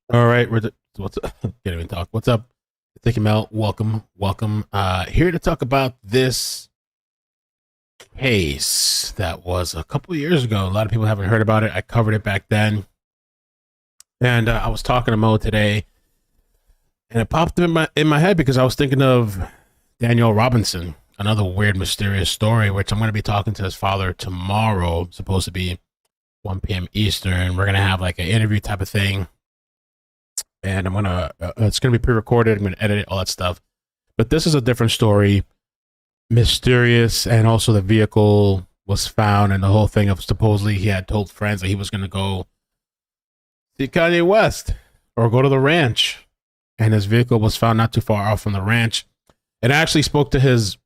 All right, what's up? Can't even talk. What's up? iCkEdMeL, welcome. Here to talk about this case that was a couple of years ago. A lot of people haven't heard about it. I covered it back then, and I was talking to Mo today, and it popped in my head because I was thinking of Daniel Robinson, another weird, mysterious story, which I'm going to be talking to his father tomorrow. It's supposed to be 1 p.m. Eastern. We're gonna have like an interview type of thing, and it's gonna be pre-recorded. I'm gonna edit it, all that stuff. But this is a different story, mysterious, and also the vehicle was found, and the whole thing of supposedly he had told friends that he was gonna go see Kanye West or go to the ranch, and his vehicle was found not too far off from the ranch. And I actually spoke to this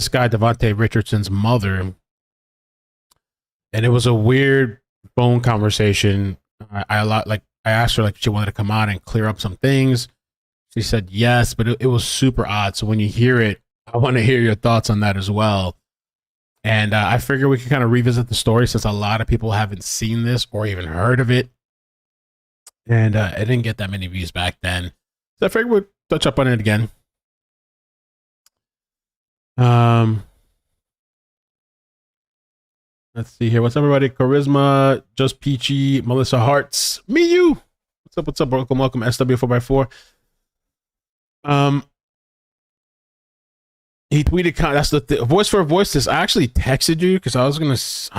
guy Davante Richardson's mother, and it was a weird phone conversation. I asked her like if she wanted to come on and clear up some things. She said yes, but it was super odd. So when you hear it, I want to hear your thoughts on that as well. And I figure we can kind of revisit the story since a lot of people haven't seen this or even heard of it, and it didn't get that many views back then. So I figured we'd touch up on it again. Let's see here. What's up, everybody? Charisma, Just Peachy, Melissa Hartz, me, you. What's up? Welcome, SW4x4. He tweeted, that's the voice for voice. This I actually texted you because I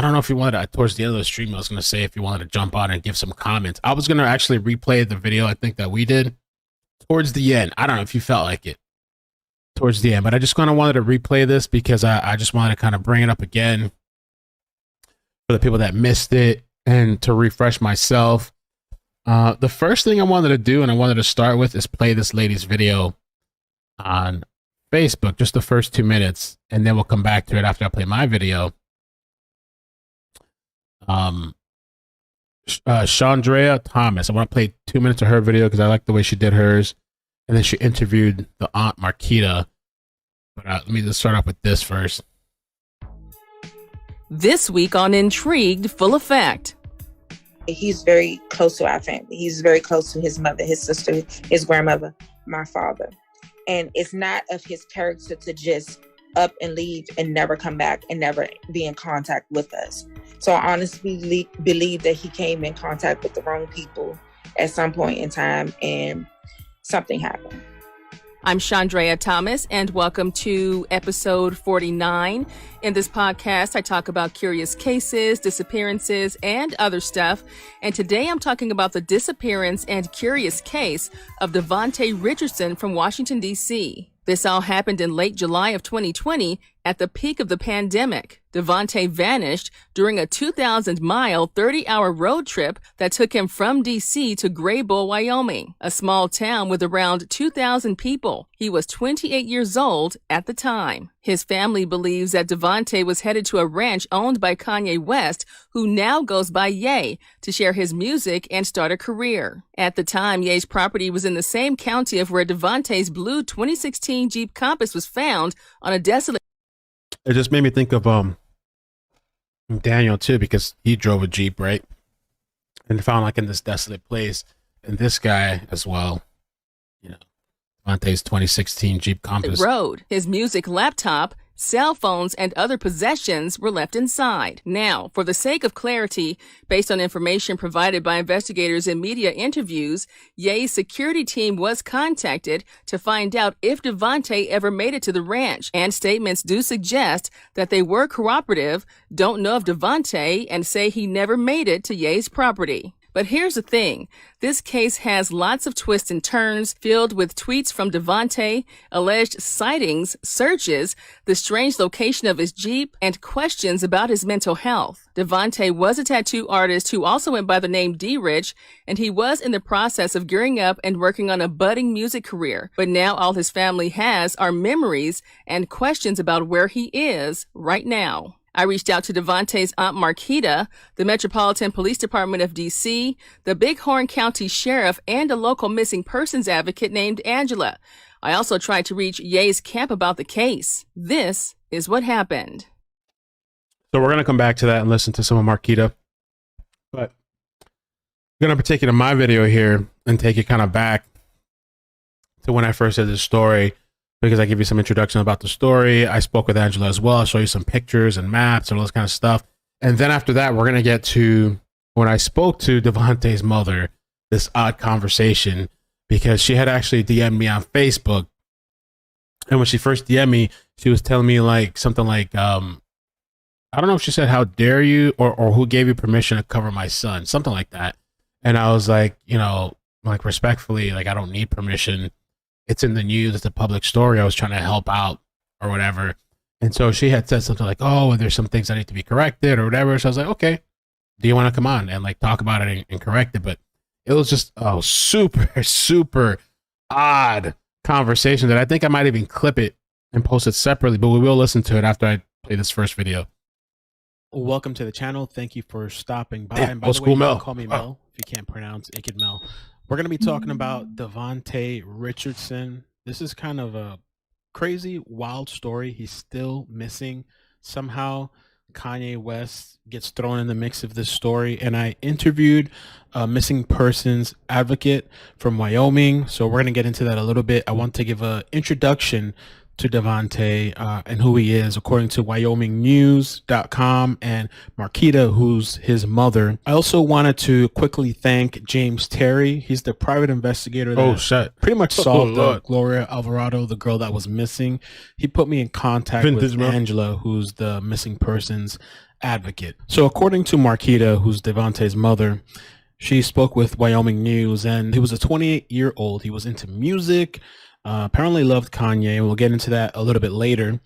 don't know if you wanted to, towards the end of the stream, I was gonna say if you wanted to jump on and give some comments. I was gonna actually replay the video I think that we did towards the end. I don't know if you felt like it towards the end, but I just kind of wanted to replay this because I just wanted to kind of bring it up again for the people that missed it and to refresh myself. The first thing I wanted to do and I wanted to start with is play this lady's video on Facebook, just the first 2 minutes, and then we'll come back to it after I play my video. Shawndrea Thomas. I want to play 2 minutes of her video because I like the way she did hers, and then she interviewed the aunt Marquita. But let me just start off with this first. This week on Intrigued, full effect. He's very close to our family. He's very close to his mother, his sister, his grandmother, my father. And it's not of his character to just up and leave and never come back and never be in contact with us. So I honestly believe that he came in contact with the wrong people at some point in time and something happened. I'm Shawndrea Thomas, and welcome to episode 49. In this podcast, I talk about curious cases, disappearances, and other stuff. And today I'm talking about the disappearance and curious case of Davante Richardson from Washington, D.C. This all happened in late July of 2020 at the peak of the pandemic. Davante vanished during a 2,000-mile, 30-hour road trip that took him from D.C. to Greybull, Wyoming, a small town with around 2,000 people. He was 28 years old at the time. His family believes that Davante was headed to a ranch owned by Kanye West, who now goes by Ye, to share his music and start a career. At the time, Ye's property was in the same county of where Davante's blue 2016 Jeep Compass was found on a desolate... It just made me think of Daniel too, because he drove a Jeep, right? And found like in this desolate place. And this guy as well, you know, Davante's 2016 Jeep Compass road. His music laptop, cell phones, and other possessions were left inside. Now, for the sake of clarity, based on information provided by investigators in media interviews, Ye's security team was contacted to find out if Davante ever made it to the ranch, and statements do suggest that they were cooperative, don't know of Davante, and say he never made it to Ye's property. But here's the thing. This case has lots of twists and turns, filled with tweets from Davante, alleged sightings, searches, the strange location of his Jeep, and questions about his mental health. Davante was a tattoo artist who also went by the name D-Rich, and he was in the process of gearing up and working on a budding music career. But now all his family has are memories and questions about where he is right now. I reached out to Davante's aunt Marquita, the Metropolitan Police Department of D.C., the Bighorn County Sheriff, and a local missing persons advocate named Angela. I also tried to reach Ye's camp about the case. This is what happened. So we're going to come back to that and listen to some of Marquita. But I'm going to partake in my video here. and take you kind of back to when I first did this story, because I give you some introduction about the story. I spoke with Angela as well. I'll show you some pictures and maps and all this kind of stuff. And then after that, we're going to get to when I spoke to Davante's mother, this odd conversation, because she had actually DM'd me on Facebook. And when she first DM'd me, she was telling me like something like, I don't know if she said, "How dare you?" or "Who gave you permission to cover my son?" Something like that. And I was like, like respectfully, like I don't need permission. It's in the news. It's a public story. I was trying to help out or whatever. And so she had said something like, "Oh, there's some things that need to be corrected or whatever." So I was like, "Okay, do you want to come on and like talk about it and correct it?" But it was just super, super odd conversation that I think I might even clip it and post it separately, but we will listen to it after I play this first video. Welcome to the channel. Thank you for stopping by. And by the way, you can call me Mel if you can't pronounce iCkEdMeL. We're going to be talking about Davante Richardson. This is kind of a crazy, wild story. He's still missing. Somehow Kanye West gets thrown in the mix of this story, and I interviewed a missing persons advocate from Wyoming. So we're going to get into that a little bit. I want to give an introduction to Davante and who he is, according to WyomingNews.com and Marquita, who's his mother. I also wanted to quickly thank James Terry. He's the private investigator that pretty much solved Gloria Alvarado, the girl that was missing. He put me in contact with Angela, who's the missing persons advocate. So according to Marquita, who's Davante's mother, she spoke with Wyoming News, and he was a 28-year-old. He was into music, apparently loved Kanye. We'll get into that a little bit later.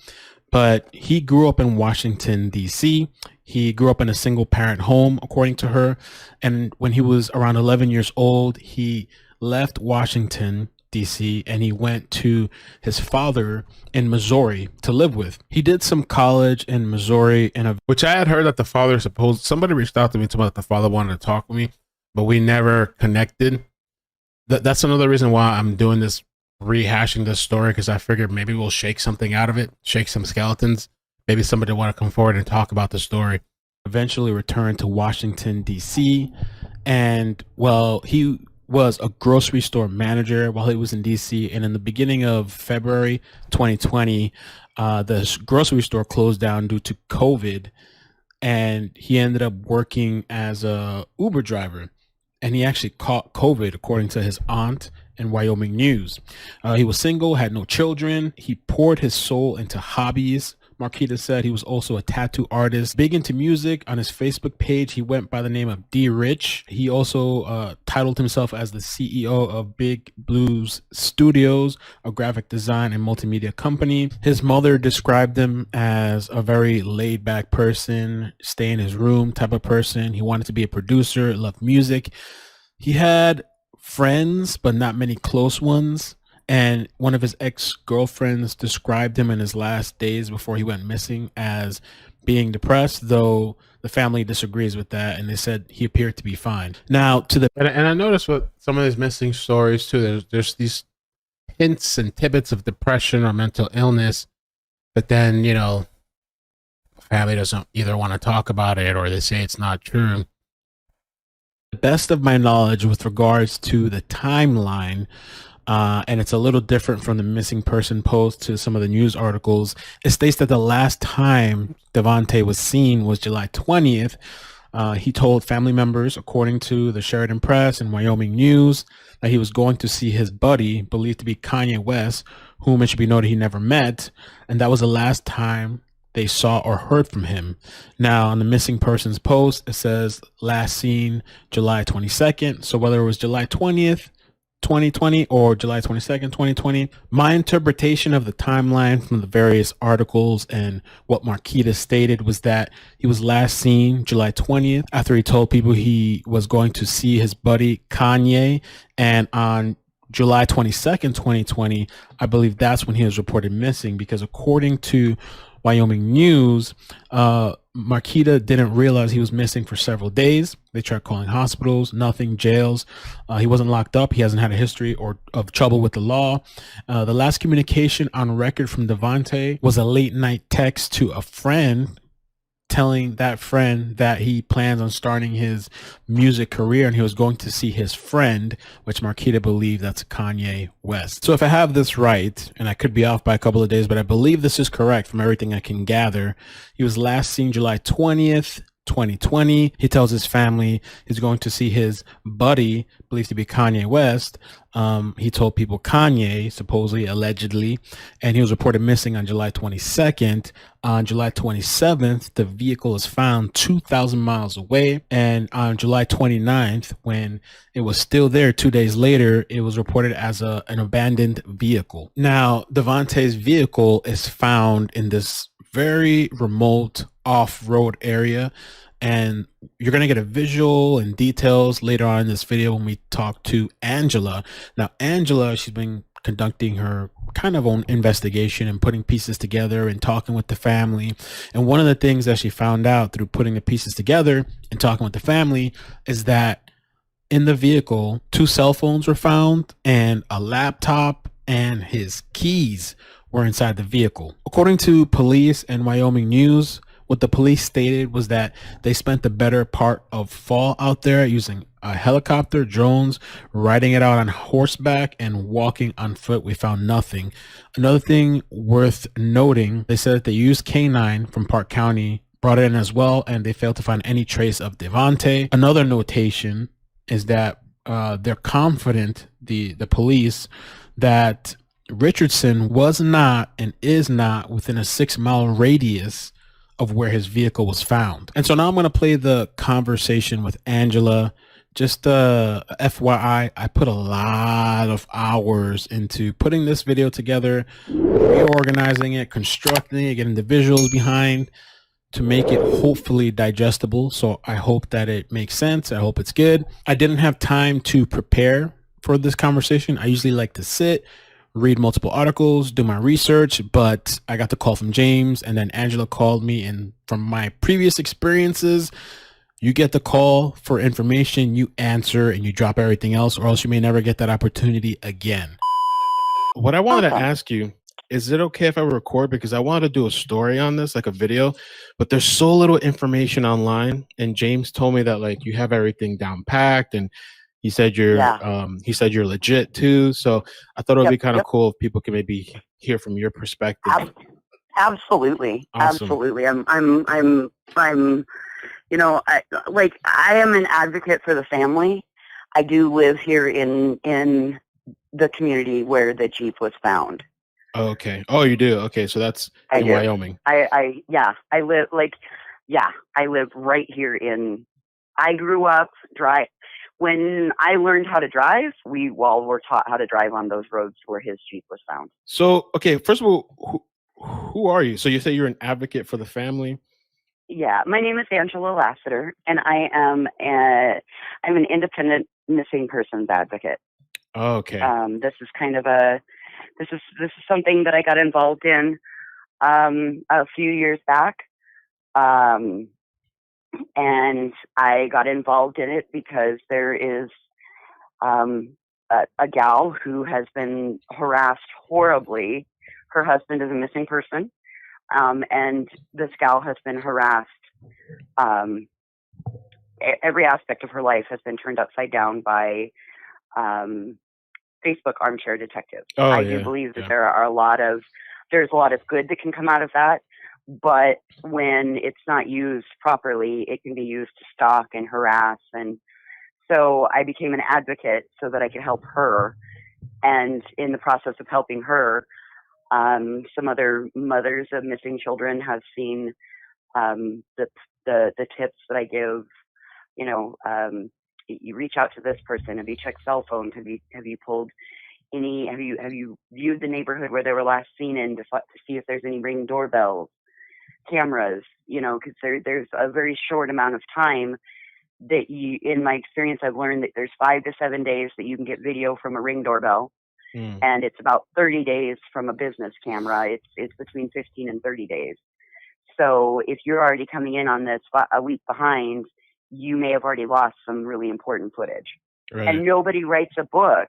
But he grew up in Washington, D.C. He grew up in a single parent home, according to her. And when he was around 11 years old, he left Washington, D.C., and he went to his father in Missouri to live with. He did some college in Missouri, which I had heard that the father somebody reached out to me about the father wanted to talk with me, but we never connected. That's another reason why I'm doing this, rehashing this story, because I figured maybe we'll shake something out of it, shake some skeletons. Maybe somebody want to come forward and talk about the story. Eventually returned to Washington, D.C. And well, he was a grocery store manager while he was in D.C. And in the beginning of February 2020, the grocery store closed down due to COVID. And he ended up working as a Uber driver. And he actually caught COVID, according to his aunt in Wyoming News. He was single, had no children. He poured his soul into hobbies. Marquita said he was also a tattoo artist, big into music. On his Facebook page, he went by the name of D Rich. He also titled himself as the CEO of Big Blues Studios, a graphic design and multimedia company. His mother described him as a very laid back person, stay in his room type of person. He wanted to be a producer, loved music. He had friends, but not many close ones. And one of his ex-girlfriends described him in his last days before he went missing as being depressed, though the family disagrees with that, and they said he appeared to be fine. Now, and I noticed with some of these missing stories too, there's these hints and tidbits of depression or mental illness, but then, the family doesn't either want to talk about it or they say it's not true. The best of my knowledge with regards to the timeline, and it's a little different from the missing person post to some of the news articles. It states that the last time Davante was seen was July 20th. He told family members, according to the Sheridan Press and Wyoming News, that he was going to see his buddy, believed to be Kanye West, whom it should be noted he never met. And that was the last time they saw or heard from him. Now, on the missing persons post, it says last seen July 22nd. So whether it was July 20th, 2020 or July 22nd, 2020. My interpretation of the timeline from the various articles and what Marquita stated was that he was last seen July 20th after he told people he was going to see his buddy Kanye. And on July 22nd, 2020, I believe that's when he was reported missing, because according to Wyoming News, Marquita didn't realize he was missing for several days. They tried calling hospitals, nothing, jails. He wasn't locked up. He hasn't had a history of trouble with the law. The last communication on record from Davante was a late night text to a friend telling that friend that he plans on starting his music career and he was going to see his friend, which Marquita believed that's Kanye West. So if I have this right, and I could be off by a couple of days, but I believe this is correct from everything I can gather, he was last seen July 20th, 2020. He tells his family he's going to see his buddy, believed to be Kanye West. He told people Kanye, supposedly, allegedly, and he was reported missing on July 22nd. On July 27th, the vehicle is found 2,000 miles away. And on July 29th, when it was still there 2 days later, it was reported as an abandoned vehicle. Now, Davante's vehicle is found in this very remote off-road area, and you're going to get a visual and details later on in this video when we talk to Angela. Now, Angela, she's been conducting her kind of own investigation and putting pieces together and talking with the family. And one of the things that she found out through putting the pieces together and talking with the family is that in the vehicle, 2 cell phones were found and a laptop and his keys were inside the vehicle. According to police and WyomingNews, what the police stated was that they spent the better part of fall out there using a helicopter, drones, riding it out on horseback, and walking on foot. We found nothing. Another thing worth noting, they said that they used K9 from Park County, brought it in as well, and they failed to find any trace of Davante. Another notation is that they're confident, the police, that Richardson was not and is not within a 6-mile radius of where his vehicle was found. And so now I'm going to play the conversation with Angela. Just FYI, I put a lot of hours into putting this video together, reorganizing it, constructing it, getting the visuals behind to make it hopefully digestible. So I hope that it makes sense. I hope it's good. I didn't have time to prepare for this conversation. I usually like to sit, read multiple articles, do my research, but I got the call from James, and then Angela called me. And from my previous experiences, you get the call for information, you answer, and you drop everything else, or else you may never get that opportunity again. What I wanted to ask you, is it okay if I record? Because I wanted to do a story on this, like a video, but there's so little information online. And James told me that like you have everything down packed, and he said you're you're legit too. So I thought it would be kind of cool if people can maybe hear from your perspective. Absolutely. Awesome. Absolutely. I'm you know, I am an advocate for the family. I do live here in the community where the Jeep was found. Okay. Oh, you do? Okay. So that's in Wyoming. I live right here I grew up when I learned how to drive, we all were taught how to drive on those roads where his Jeep was found. So, okay, first of all, who are you? So you say you're an advocate for the family? Yeah, my name is Angela Lassiter, and I'm an independent missing persons advocate. Oh, okay. This is kind of this is something that I got involved in a few years back. And I got involved in it because there is a gal who has been harassed horribly. Her husband is a missing person, and this gal has been harassed. Every aspect of her life has been turned upside down by Facebook armchair detectives. I do believe that there's a lot of good that can come out of that. But when it's not used properly, it can be used to stalk and harass. And so I became an advocate so that I could help her. And in the process of helping her, some other mothers of missing children have seen the tips that I give. You know, you reach out to this person. Have you checked cell phones? Have you pulled any? Have you viewed the neighborhood where they were last seen in to see if there's any ring doorbells? Cameras, you know, because there's a very short amount of time that in my experience, I've learned that there's 5 to 7 days that you can get video from a ring doorbell, and it's about 30 days from a business camera. It's between 15 and 30 days. So if you're already coming in on this a week behind, you may have already lost some really important footage. Right. And nobody writes a book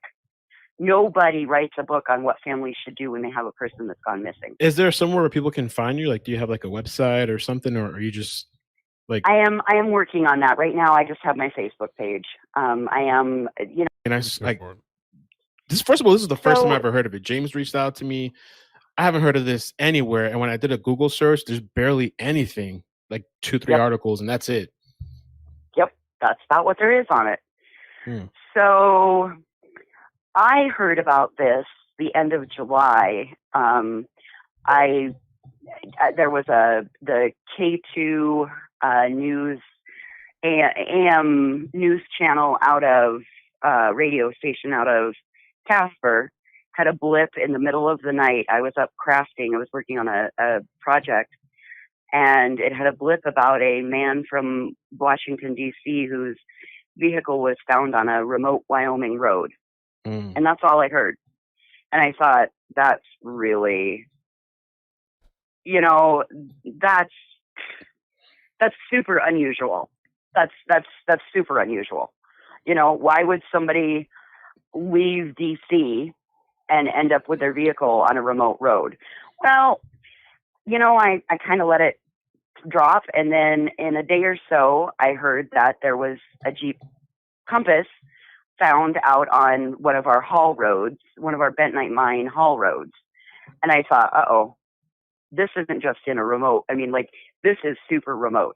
on what families should do when they have a person that's gone missing. Is there somewhere where people can find you? Like, do you have like a website or something, or are you just Like I am working on that right now. I just have my Facebook page. I am, you know. And I like this. First of all, this is the first time I ever heard of it. James reached out to me. I haven't heard of this anywhere. And when I did a Google search, there's barely anything, like 2-3 articles, and that's it. Yep, that's about what there is on it. So I heard about this the end of July. There was the K2 news AM news channel out of radio station out of Casper had a blip in the middle of the night. I was up crafting. I was working on a project, and it had a blip about a man from Washington, D.C. whose vehicle was found on a remote Wyoming road. And that's all I heard. And I thought, that's really, you know, that's super unusual. That's super unusual. You know, why would somebody leave DC and end up with their vehicle on a remote road? Well, you know, I kind of let it drop, and then in a day or so, I heard that there was a Jeep Compass found out on one of our haul roads, one of our bentonite mine haul roads. And I thought, uh-oh, this isn't just in a remote. I mean, like, this is super remote.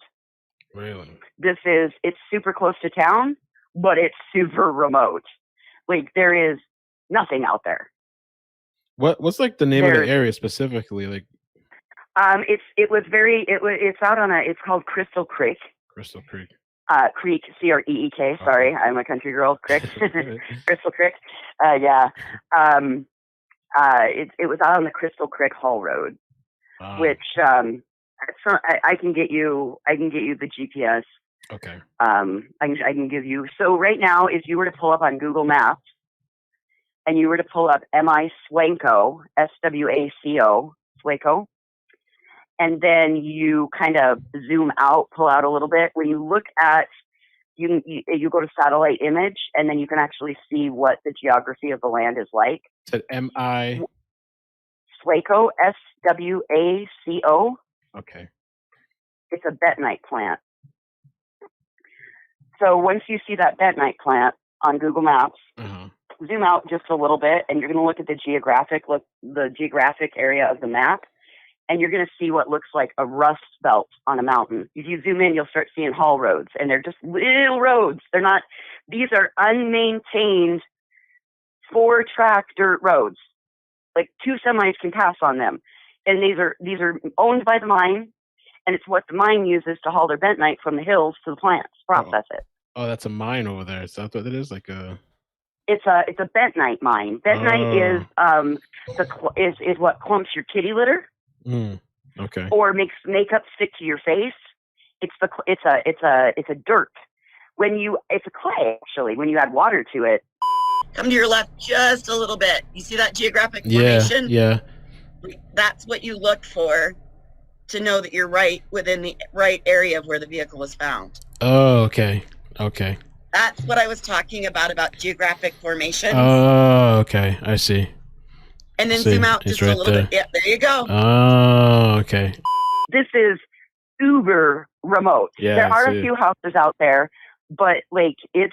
Really? It's super close to town, but it's super remote. Like, there is nothing out there. What's like the name of the area specifically? Like, it's out on it's called Crystal Creek. Crystal Creek. Creek, Creek. Sorry, I'm a country girl. Creek, Crystal Creek. Yeah. It was out on the Crystal Creek Haul Road, which I can get you. I can get you the GPS. Okay. I can give you. So right now, if you were to pull up on Google Maps, and you were to pull up M.I. Swanko, SWACO, Swaco, and then you kind of zoom out, pull out a little bit. When you look at, you go to satellite image, and then you can actually see what the geography of the land is like. Said M.I. Swaco, SWACO. Okay. It's a bentonite plant. So once you see that bentonite plant on Google Maps, zoom out just a little bit, and you're going to look at the geographic area of the map, and you're going to see what looks like a rust belt on a mountain. If you zoom in, you'll start seeing haul roads, and they're just little roads. They're not; these are unmaintained 4-track dirt roads. Like 2 semis can pass on them, and these are owned by the mine, and it's what the mine uses to haul their bentonite from the hills to the plants, process it. Oh, that's a mine over there. Is that what it is? Like a. It's a bentonite mine. Bentonite is what clumps your kitty litter. Okay. Or makes makeup stick to your face. It's a dirt. It's a clay actually. When you add water to it. Come to your left just a little bit. You see that geographic formation? Yeah. That's what you look for to know that you're right within the right area of where the vehicle was found. Oh, okay. Okay. That's what I was talking about geographic formations. Oh, okay. I see. And then zoom out just a little bit. Yeah, there you go. Oh, okay. This is uber remote. Yeah, there are a few houses out there, but like he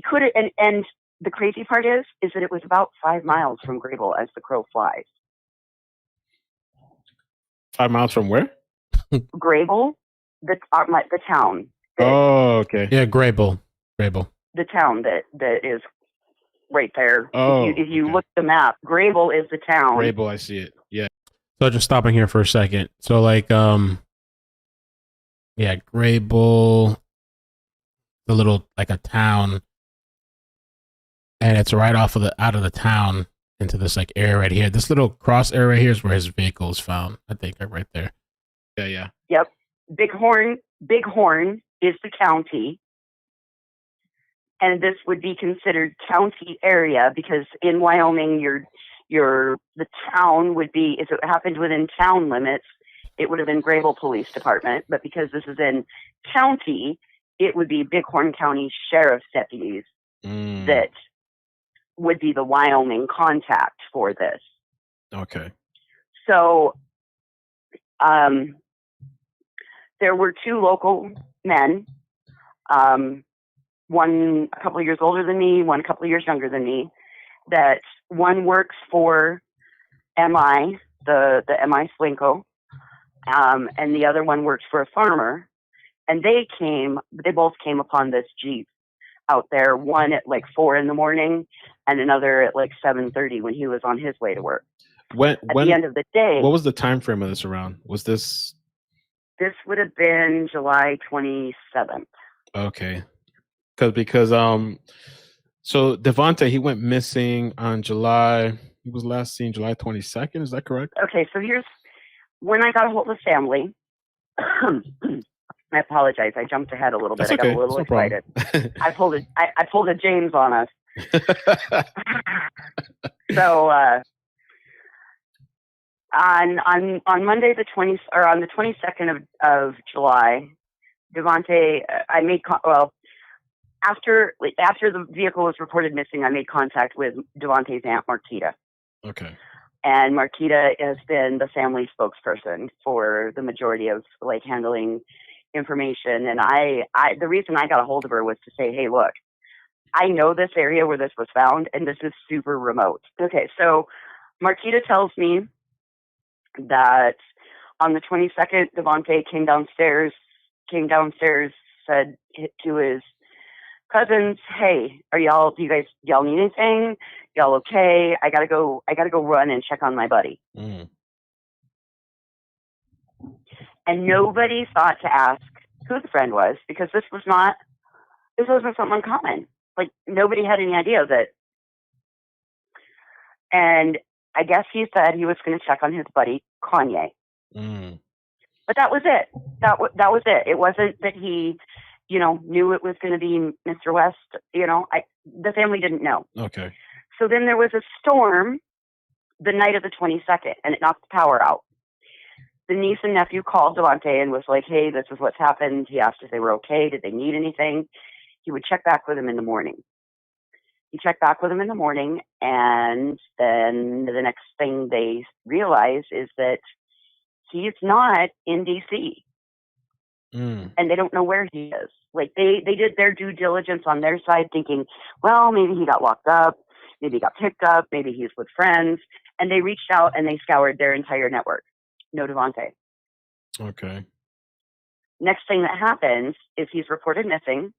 could have, and the crazy part is that it was about 5 miles from Greybull as the crow flies. 5 miles from where? Greybull, the town. Oh, okay. Yeah, Greybull. The town that is right there. Oh, if you look at the map, Greybull is the town. Greybull, I see it. Yeah. So just stopping here for a second. So like, Greybull, the little like a town, and it's right out of the town into this like area right here. This little cross area right here is where his vehicle is found. I think right there. Yeah. Yep. Bighorn is the county. And this would be considered county area because in Wyoming, the town would be, if it happened within town limits, it would have been Greybull Police Department. But because this is in county, it would be Bighorn County Sheriff's deputies that would be the Wyoming contact for this. Okay. So, there were two local men, one a couple of years older than me, one a couple of years younger than me, that one works for MI, the MI Slinko, and the other one worked for a farmer. And they both came upon this Jeep out there, one at like 4 a.m. and another at like 7:30 when he was on his way to work. At the end of the day, what was the time frame of this around? Was this? This would have been July 27th. Okay, because so Davante, he went missing on July. He was last seen July 22nd. Is that correct? Okay, so here's when I got a hold of family. I apologize. I jumped ahead a little bit. That's I got okay. a little No excited. I pulled a James on us. So on Monday the 22nd of July, Davante, after the vehicle was reported missing, I made contact with Davante's aunt Marquita. Okay. And Marquita has been the family spokesperson for the majority of like handling information. And the reason I got a hold of her was to say, hey, look, I know this area where this was found, and this is super remote. Okay, so Marquita tells me that on the 22nd, Davante came downstairs, said to his cousins, hey, do y'all need anything? Y'all okay? I gotta go run and check on my buddy. Mm. And nobody thought to ask who the friend was, because this wasn't something uncommon. Like, nobody had any idea of it. And I guess he said he was going to check on his buddy Kanye. Mm. But that was it. That was it. It wasn't that he, knew it was going to be Mr. West. The family didn't know. Okay. So then there was a storm the night of the 22nd, and it knocked the power out. The niece and nephew called Davante and was like, hey, this is what's happened. He asked if they were okay. Did they need anything? He would check back with him in the morning. He checked back with him in the morning, and then the next thing they realize is that he's not in D.C. Mm. And they don't know where he is. Like, they did their due diligence on their side, thinking, well, maybe he got locked up, maybe he got picked up, maybe he's with friends. And they reached out and they scoured their entire network. No Davante. Okay. Next thing that happens is he's reported missing,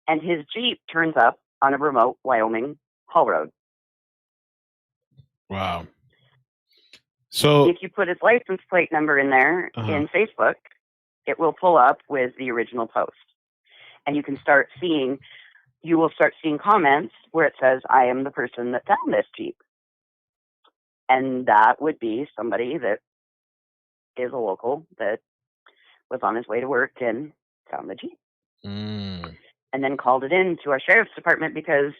and his Jeep turns up on a remote Wyoming haul road. Wow. So if you put his license plate number in there in Facebook, it will pull up with the original post. And you will start seeing comments where it says, I am the person that found this Jeep. And that would be somebody that is a local that was on his way to work and found the Jeep. Mm. And then called it in to our sheriff's department because,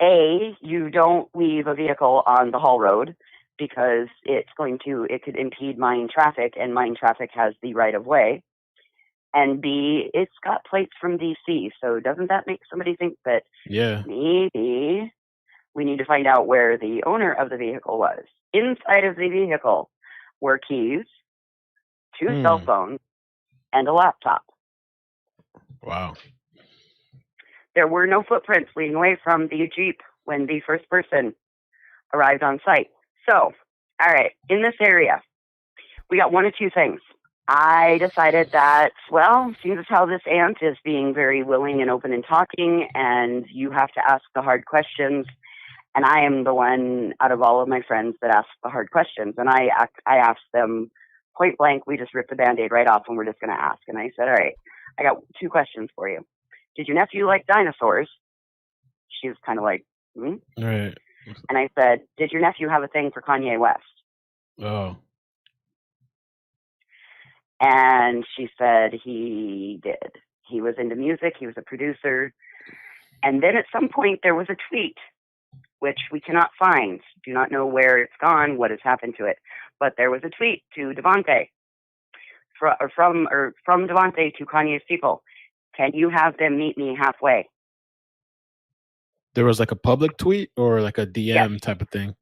A, you don't leave a vehicle on the haul road because it could impede mine traffic, and mine traffic has the right of way. And B, it's got plates from DC. So doesn't that make somebody think that maybe we need to find out where the owner of the vehicle was? Inside of the vehicle were keys, 2 cell phones, and a laptop. Wow. There were no footprints leading away from the Jeep when the first person arrived on site. So, all right, in this area, we got one of two things. I decided that, well, seeing as how this aunt is being very willing and open and talking, and you have to ask the hard questions, and I am the one out of all of my friends that asks the hard questions, and I asked them point blank. We just ripped the Band-Aid right off, and we're just going to ask. And I said, all right, I got 2 questions for you. Did your nephew like dinosaurs? She was kind of like, All right. And I said, did your nephew have a thing for Kanye West? Oh. And she said he did. He was into music. He was a producer. And then at some point there was a tweet, which we cannot find. Do not know where it's gone, what has happened to it. But there was a tweet to Davante, from Davante to Kanye's people. Can you have them meet me halfway? There was like a public tweet or like a DM type of thing?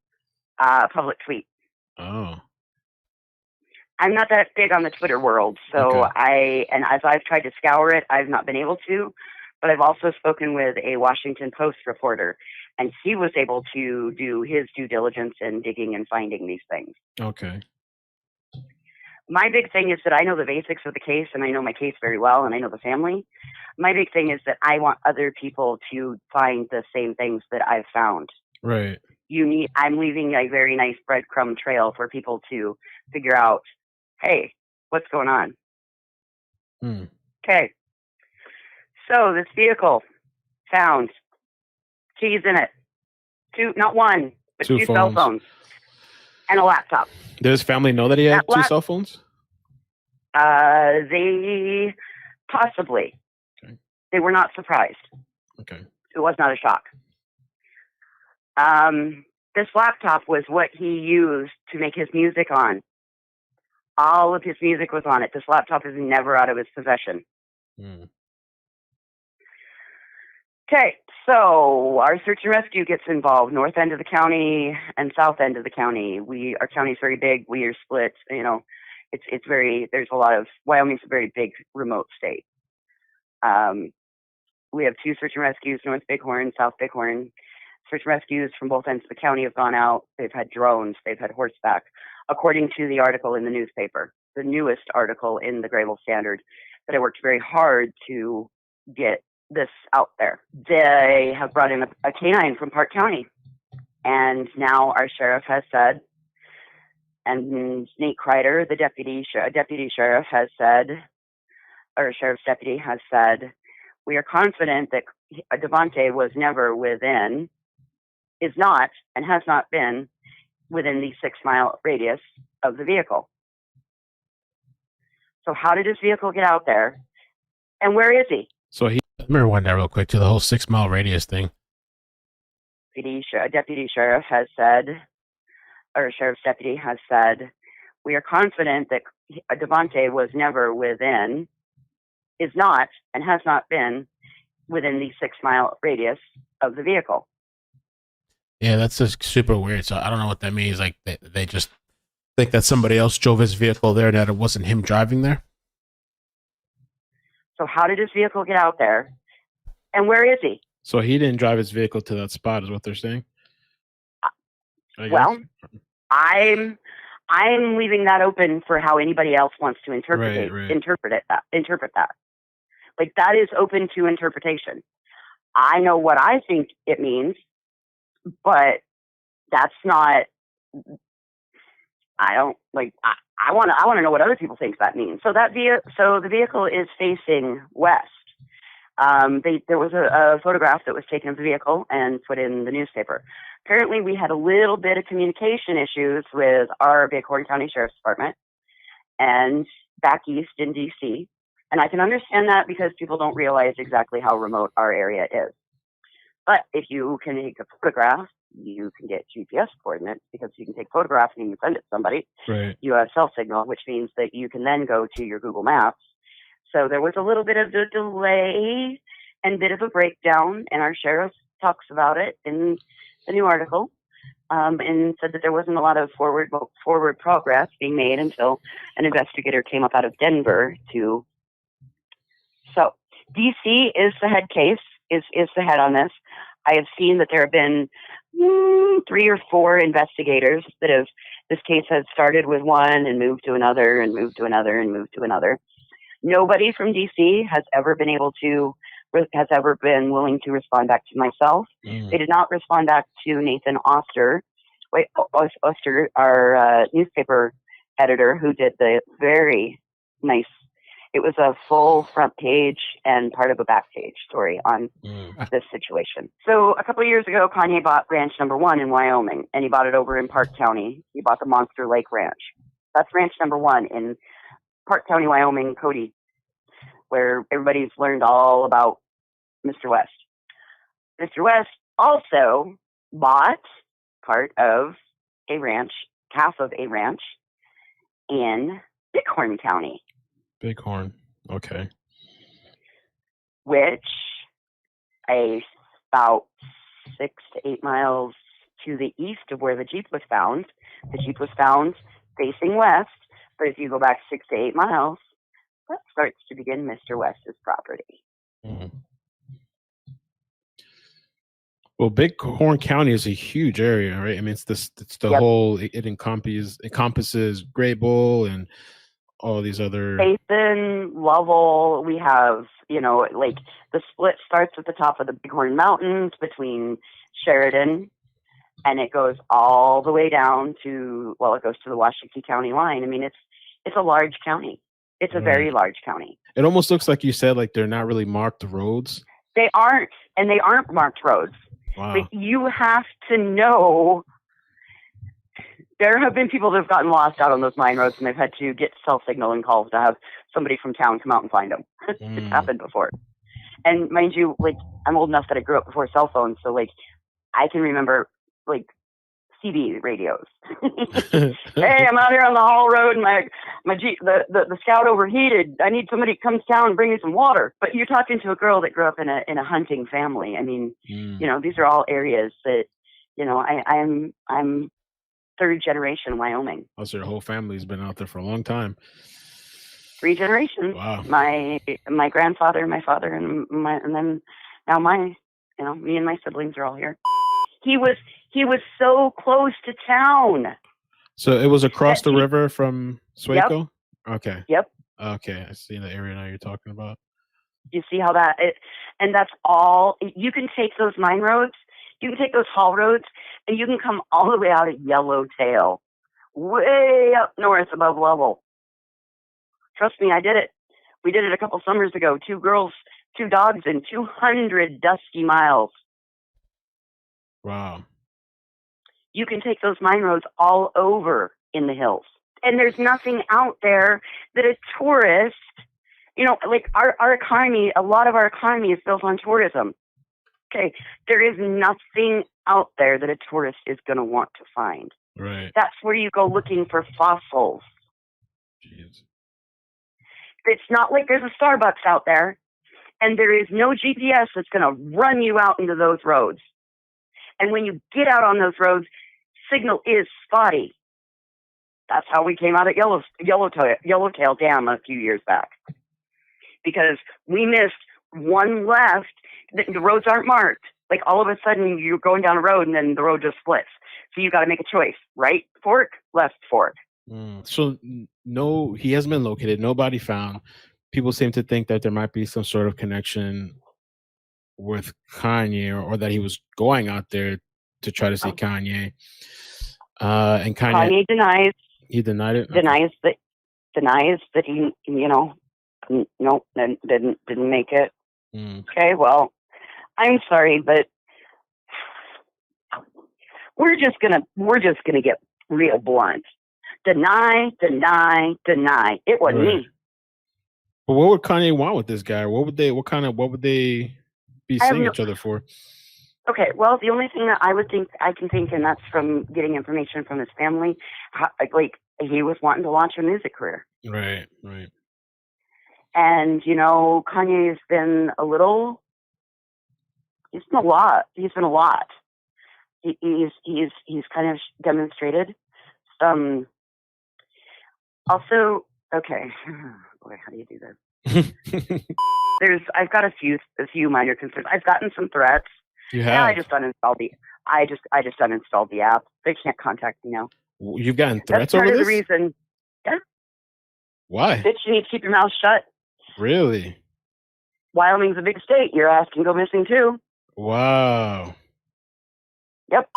Public tweet. Oh. I'm not that big on the Twitter world, so and as I've tried to scour it, I've not been able to. But I've also spoken with a Washington Post reporter, and he was able to do his due diligence in digging and finding these things. Okay. My big thing is that I know the basics of the case, and I know my case very well, and I know the family. My big thing is that I want other people to find the same things that I've found. Right. I'm leaving a very nice breadcrumb trail for people to figure out, hey, what's going on? Okay. So this vehicle found keys in it. Two, not one, but two cell phones and a laptop. Did his family know that he had two cell phones? They possibly. Okay. They were not surprised. Okay. It was not a shock. This laptop was what he used to make his music on. All of his music was on it. This laptop is never out of his possession. Okay, so our search and rescue gets involved. North end of the county and south end of the county. Our county's very big. We are split. You know, it's very. There's a lot of. Wyoming's a very big, remote state. We have 2 search and rescues: North Bighorn, South Bighorn. Search and rescues from both ends of the county have gone out. They've had drones. They've had horseback. According to the article in the newspaper, the newest article in the Greybull Standard, that I worked very hard to get this out there. They have brought in a canine from Park County, and now our sheriff has said, and Nate Kreider, the deputy sheriff, has said, or sheriff's deputy has said, we are confident that Davante was never within, is not, and has not been within the 6-mile radius of the vehicle. So how did his vehicle get out there, and where is he? So let me rewind that real quick to the whole 6-mile radius thing. A deputy sheriff has said, or a sheriff's deputy has said, we are confident that Davante was never within, is not, and has not been within the 6-mile radius of the vehicle. Yeah, that's just super weird. So I don't know what that means. Like they just think that somebody else drove his vehicle there, that it wasn't him driving there. So how did his vehicle get out there, and where is he? So he didn't drive his vehicle to that spot, is what they're saying. Well, I'm leaving that open for how anybody else wants to interpret that. Like, that is open to interpretation. I know what I think it means, but that's not. I don't like. I want to know what other people think that means. So the vehicle is facing west. There was a photograph that was taken of the vehicle and put in the newspaper. Apparently, we had a little bit of communication issues with our Bighorn County Sheriff's Department and back east in D.C. And I can understand that because people don't realize exactly how remote our area is. But if you can take a photograph, you can get GPS coordinates, because you can take photographs and you can send it to somebody. Right. You have cell signal, which means that you can then go to your Google Maps. So there was a little bit of a delay and a bit of a breakdown, and our sheriff talks about it in the new article, and said that there wasn't a lot of forward progress being made until an investigator came up out of Denver to. So DC is the head case, is the head on this. I have seen that there have been 3 or 4 investigators this case has started with one and moved to another and moved to another and moved to another. Nobody from DC has ever been willing to respond back to myself. They did not respond back to Nathan Oster, our newspaper editor, who did the very nice. It was a full front page and part of a back page story on this situation. So a couple of years ago, Kanye bought ranch number 1 in Wyoming, and he bought it over in Park County. He bought the Monster Lake Ranch. That's ranch number 1 in Park County, Wyoming, Cody, where everybody's learned all about Mr. West. Mr. West also bought part of a ranch, half of a ranch in Bighorn County. Bighorn, okay. Which about 6 to 8 miles to the east of where the Jeep was found. The Jeep was found facing west, But if you go back 6 to 8 miles, that starts to begin Mr. West's property. Mm-hmm. Well, Bighorn County is a huge area, right? I mean, it's the whole. It encompasses Greybull and all these other. Basin, Lovell. We have, like the split starts at the top of the Bighorn Mountains between Sheridan, and it goes all the way down to it goes to the Washakie County line. I mean, it's a large county. It's a very large county. It almost looks like you said, like they're not really marked roads. They aren't marked roads. Wow. Like, you have to know. There have been people that have gotten lost out on those mine roads, and they've had to get cell signal and calls to have somebody from town come out and find them. It's happened before. And mind you, like, I'm old enough that I grew up before cell phones, so like I can remember like CB radios. Hey, I'm out here on the Hall Road, and the Scout overheated. I need somebody to come to town and bring me some water. But you're talking to a girl that grew up in a hunting family. I mean, these are all areas that, I'm third generation Wyoming. Oh, so your whole family's been out there for a long time. 3 generations. Wow. My grandfather, my father, and then now me and my siblings are all here. He was so close to town. So it was across the river from Swaco? Yep. Okay. Yep. Okay, I see the area now you're talking about. You see how and that's all. You can take those mine roads, you can take those haul roads, and you can come all the way out at Yellowtail, way up north above Lovell. Trust me, I did it. We did it a couple summers ago. 2 girls, 2 dogs, and 200 dusty miles. Wow. You can take those mine roads all over in the hills. And there's nothing out there that a tourist, like our economy, a lot of our economy is built on tourism. Okay. There is nothing out there that a tourist is going to want to find. Right. That's where you go looking for fossils. Jeez. It's not like there's a Starbucks out there, and there is no GPS that's going to run you out into those roads. And when you get out on those roads, signal is spotty. That's how we came out at Yellowtail Dam a few years back. Because we missed one left. The roads aren't marked. Like, all of a sudden, you're going down a road, and then the road just splits. So you got to make a choice. Right fork, left fork. So, no, he hasn't been located. Nobody found. People seem to think that there might be some sort of connection with Kanye, or that he was going out there to try to see Kanye. And Kanye denies. He denied it. Denies that he, no, didn't make it. Okay, well, I'm sorry, but we're just gonna get real blunt. Deny. It wasn't me. But what would Kanye want with this guy? What would they be seeing each other for? Okay, well, the only thing that I can think, and that's from getting information from his family, like, he was wanting to launch a music career. Right. And, Kanye's been he's been a lot. He's kind of demonstrated some, also, okay, boy, how do you do this? I've got a few minor concerns. I've gotten some threats. You have? Yeah, I just uninstalled the app. They can't contact me now. You've gotten threats over this? That's part of the reason. Yeah. Why? Bitch, you need to keep your mouth shut. Really? Wyoming's a big state. Your ass can go missing too. Wow. Yep.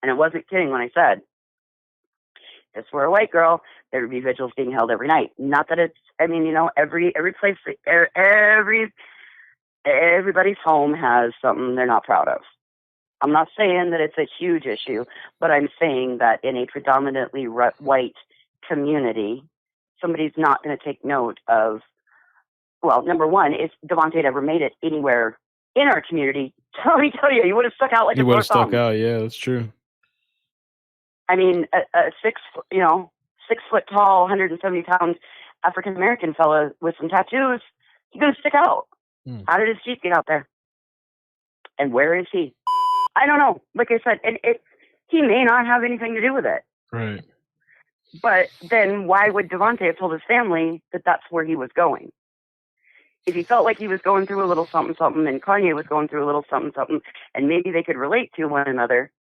And I wasn't kidding when I said, if this were a white girl, there would be vigils being held every night. Not that it's, every place, everybody's home has something they're not proud of. I'm not saying that it's a huge issue, but I'm saying that in a predominantly white community, somebody's not going to take note of, well, number one, if Davante ever made it anywhere in our community, let me tell you, he would have stuck out like a sore thumb. He would have stuck out, yeah, that's true. I mean, a 6 foot tall, 170 pound African American fella with some tattoos, he's going to stick out. How did his Jeep get out there? And where is he? I don't know. Like I said, and he may not have anything to do with it. Right. But then why would Davante have told his family that that's where he was going? If he felt like he was going through a little something, something, and Kanye was going through a little something, something, and maybe they could relate to one another.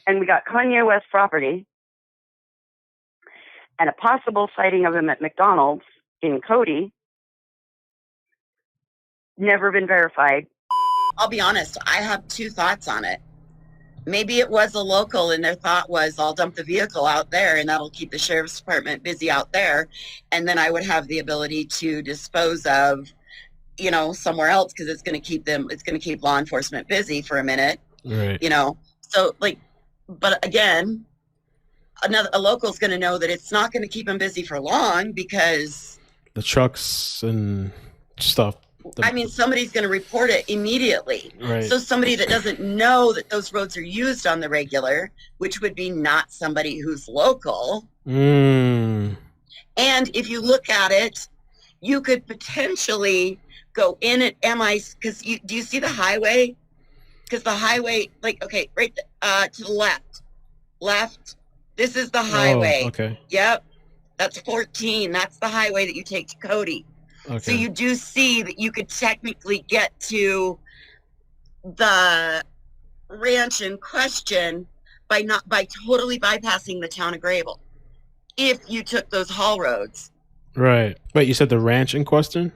And we got Kanye West property and a possible sighting of him at McDonald's in Cody. Never been verified. I'll be honest, I have two thoughts on it. Maybe it was a local and their thought was, I'll dump the vehicle out there and that'll keep the sheriff's department busy out there. And then I would have the ability to dispose of, you know, somewhere else because it's going to keep law enforcement busy for a minute. Right. You know, so like, but again, a local's going to know that it's not going to keep them busy for long because the trucks and stuff. I mean, somebody's going to report it immediately. Right. So somebody that doesn't know that those roads are used on the regular, which would be not somebody who's local. Mm. And if you look at it, you could potentially go in at MI, because do you see the highway? Because the highway, like, okay, right to the left. This is the highway. Oh, okay. Yep. That's 14. That's the highway that you take to Cody. Okay. So you do see that you could technically get to the ranch in question by totally bypassing the town of Greybull if you took those haul roads. Right. Wait, you said the ranch in question?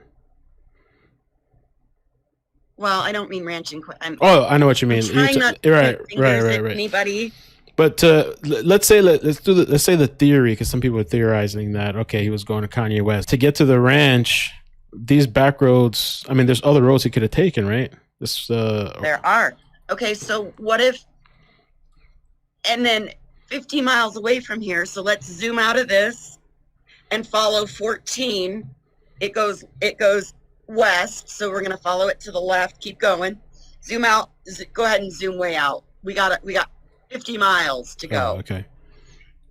Well, I don't mean ranch in question. Oh, I know what you mean. Right. Anybody. But let's say the theory, because some people are theorizing that he was going to Kanye West to get to the ranch. These back roads. I mean, there's other roads he could have taken, right? There are. Okay, so what if? And then 50 miles away from here. So let's zoom out of this and follow 14. It goes west. So we're gonna follow it to the left. Keep going. Zoom out. Go ahead and zoom way out. We got 50 miles to go. Oh, okay.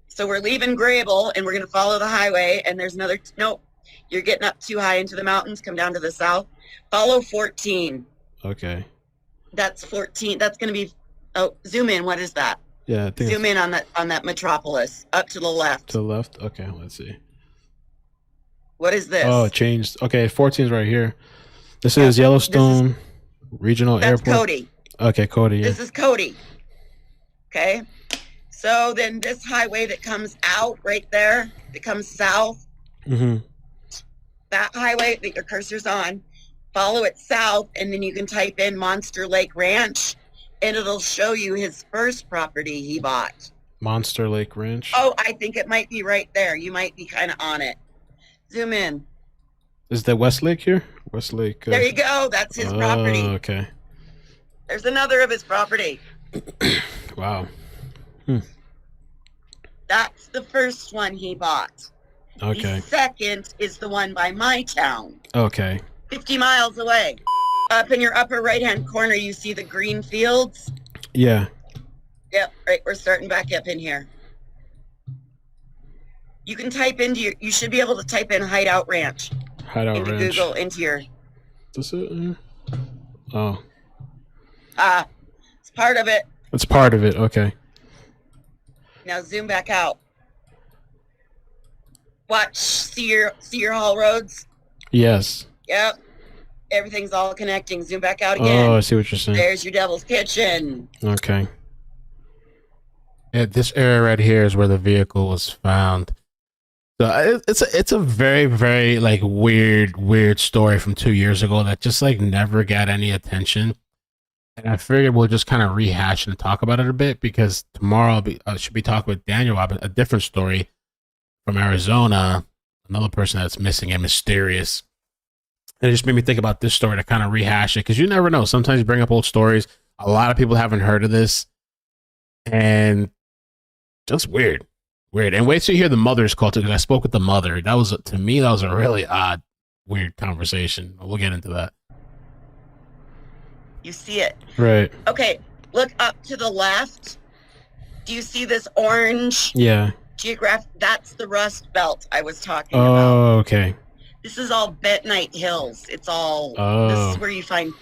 So we're leaving Greybull and we're going to follow the highway. And there's another, nope, you're getting up too high into the mountains. Come down to the south. Follow 14. Okay. That's 14. That's going to be, zoom in. What is that? Yeah. Zoom in on that metropolis up to the left. To the left. Okay. Let's see. What is this? Oh, it changed. Okay. 14 is right here. This is Yellowstone Regional Airport. That's Cody. Okay. Cody. Yeah. This is Cody. Okay, so then this highway that comes out right there, that comes south, that highway that your cursor's on, follow it south, and then you can type in Monster Lake Ranch, and it'll show you his first property he bought. Monster Lake Ranch? Oh, I think it might be right there. You might be kind of on it. Zoom in. Is that Westlake here? Westlake. There you go. That's his property. Okay. There's another of his property. Wow. That's the first one he bought. Okay. The second is the one by my town. Okay. 50 miles away. Up in your upper right-hand corner, you see the green fields? Yeah. Yep, right. We're starting back up in here. You can type into you should be able to type in Hideout Ranch. Hideout into Ranch. Google, into your... Is it? Oh. It's part of it. It's part of it. Okay. Now zoom back out. Watch. See your haul roads? Yes. Yep. Everything's all connecting. Zoom back out again. Oh, I see what you're saying. There's your Devil's Kitchen. Okay. Yeah, this area right here is where the vehicle was found. So it's a very, very like weird story from 2 years ago that just like never got any attention. And I figured we'll just kind of rehash and talk about it a bit because tomorrow I should be talking with Daniel about a different story from Arizona, another person that's missing and mysterious. And it just made me think about this story to kind of rehash it because you never know. Sometimes you bring up old stories. A lot of people haven't heard of this. And just weird. And wait till you hear the mother's call too, because I spoke with the mother. To me, that was a really odd, weird conversation. We'll get into that. You see it. Right. Okay, look up to the left. Do you see this orange? Yeah. That's the Rust Belt I was talking about. Oh, okay. This is all bentonite hills. It's all, This is where you find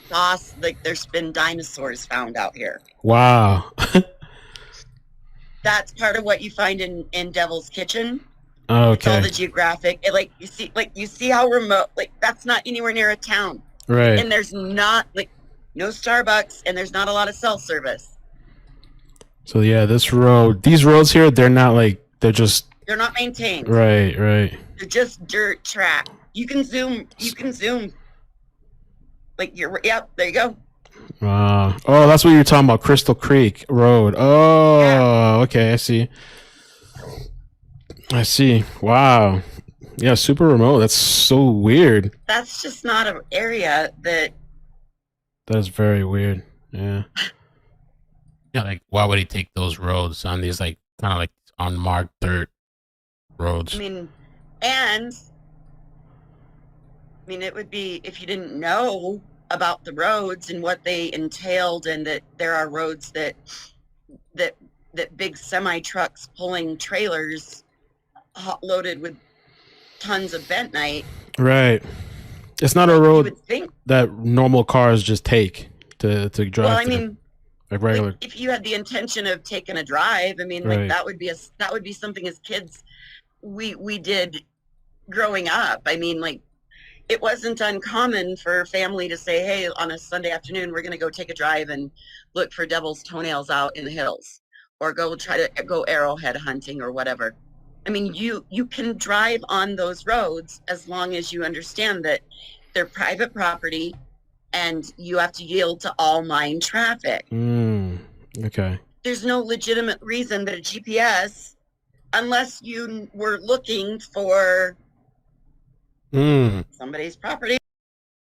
like there's been dinosaurs found out here. Wow. That's part of what you find in Devil's Kitchen. Okay. It's all the geographic. You see how remote. Like, that's not anywhere near a town. Right. And there's not no Starbucks, and there's not a lot of cell service. So yeah, these roads here, they're not they're not maintained. Right. They're just dirt track. You can zoom. Yep, there you go. Oh, that's what you're talking about, Crystal Creek Road. Oh, yeah. Okay, I see. Wow. Yeah, super remote. That's so weird. That's just not an area that is very weird. Yeah. Yeah, why would he take those roads on these kind of unmarked dirt roads? I mean, it would be if you didn't know about the roads and what they entailed, and that there are roads that big semi trucks pulling trailers loaded with tons of bentonite. Right. It's not a road that normal cars just take to drive. Well, I mean, regular. If you had the intention of taking a drive, I mean, right. that would be something as kids we did growing up. I mean, it wasn't uncommon for family to say, hey, on a Sunday afternoon, we're going to go take a drive and look for devil's toenails out in the hills, or try to go arrowhead hunting or whatever. I mean, you can drive on those roads as long as you understand that they're private property and you have to yield to all mine traffic. Okay. There's no legitimate reason that a GPS, unless you were looking for somebody's property.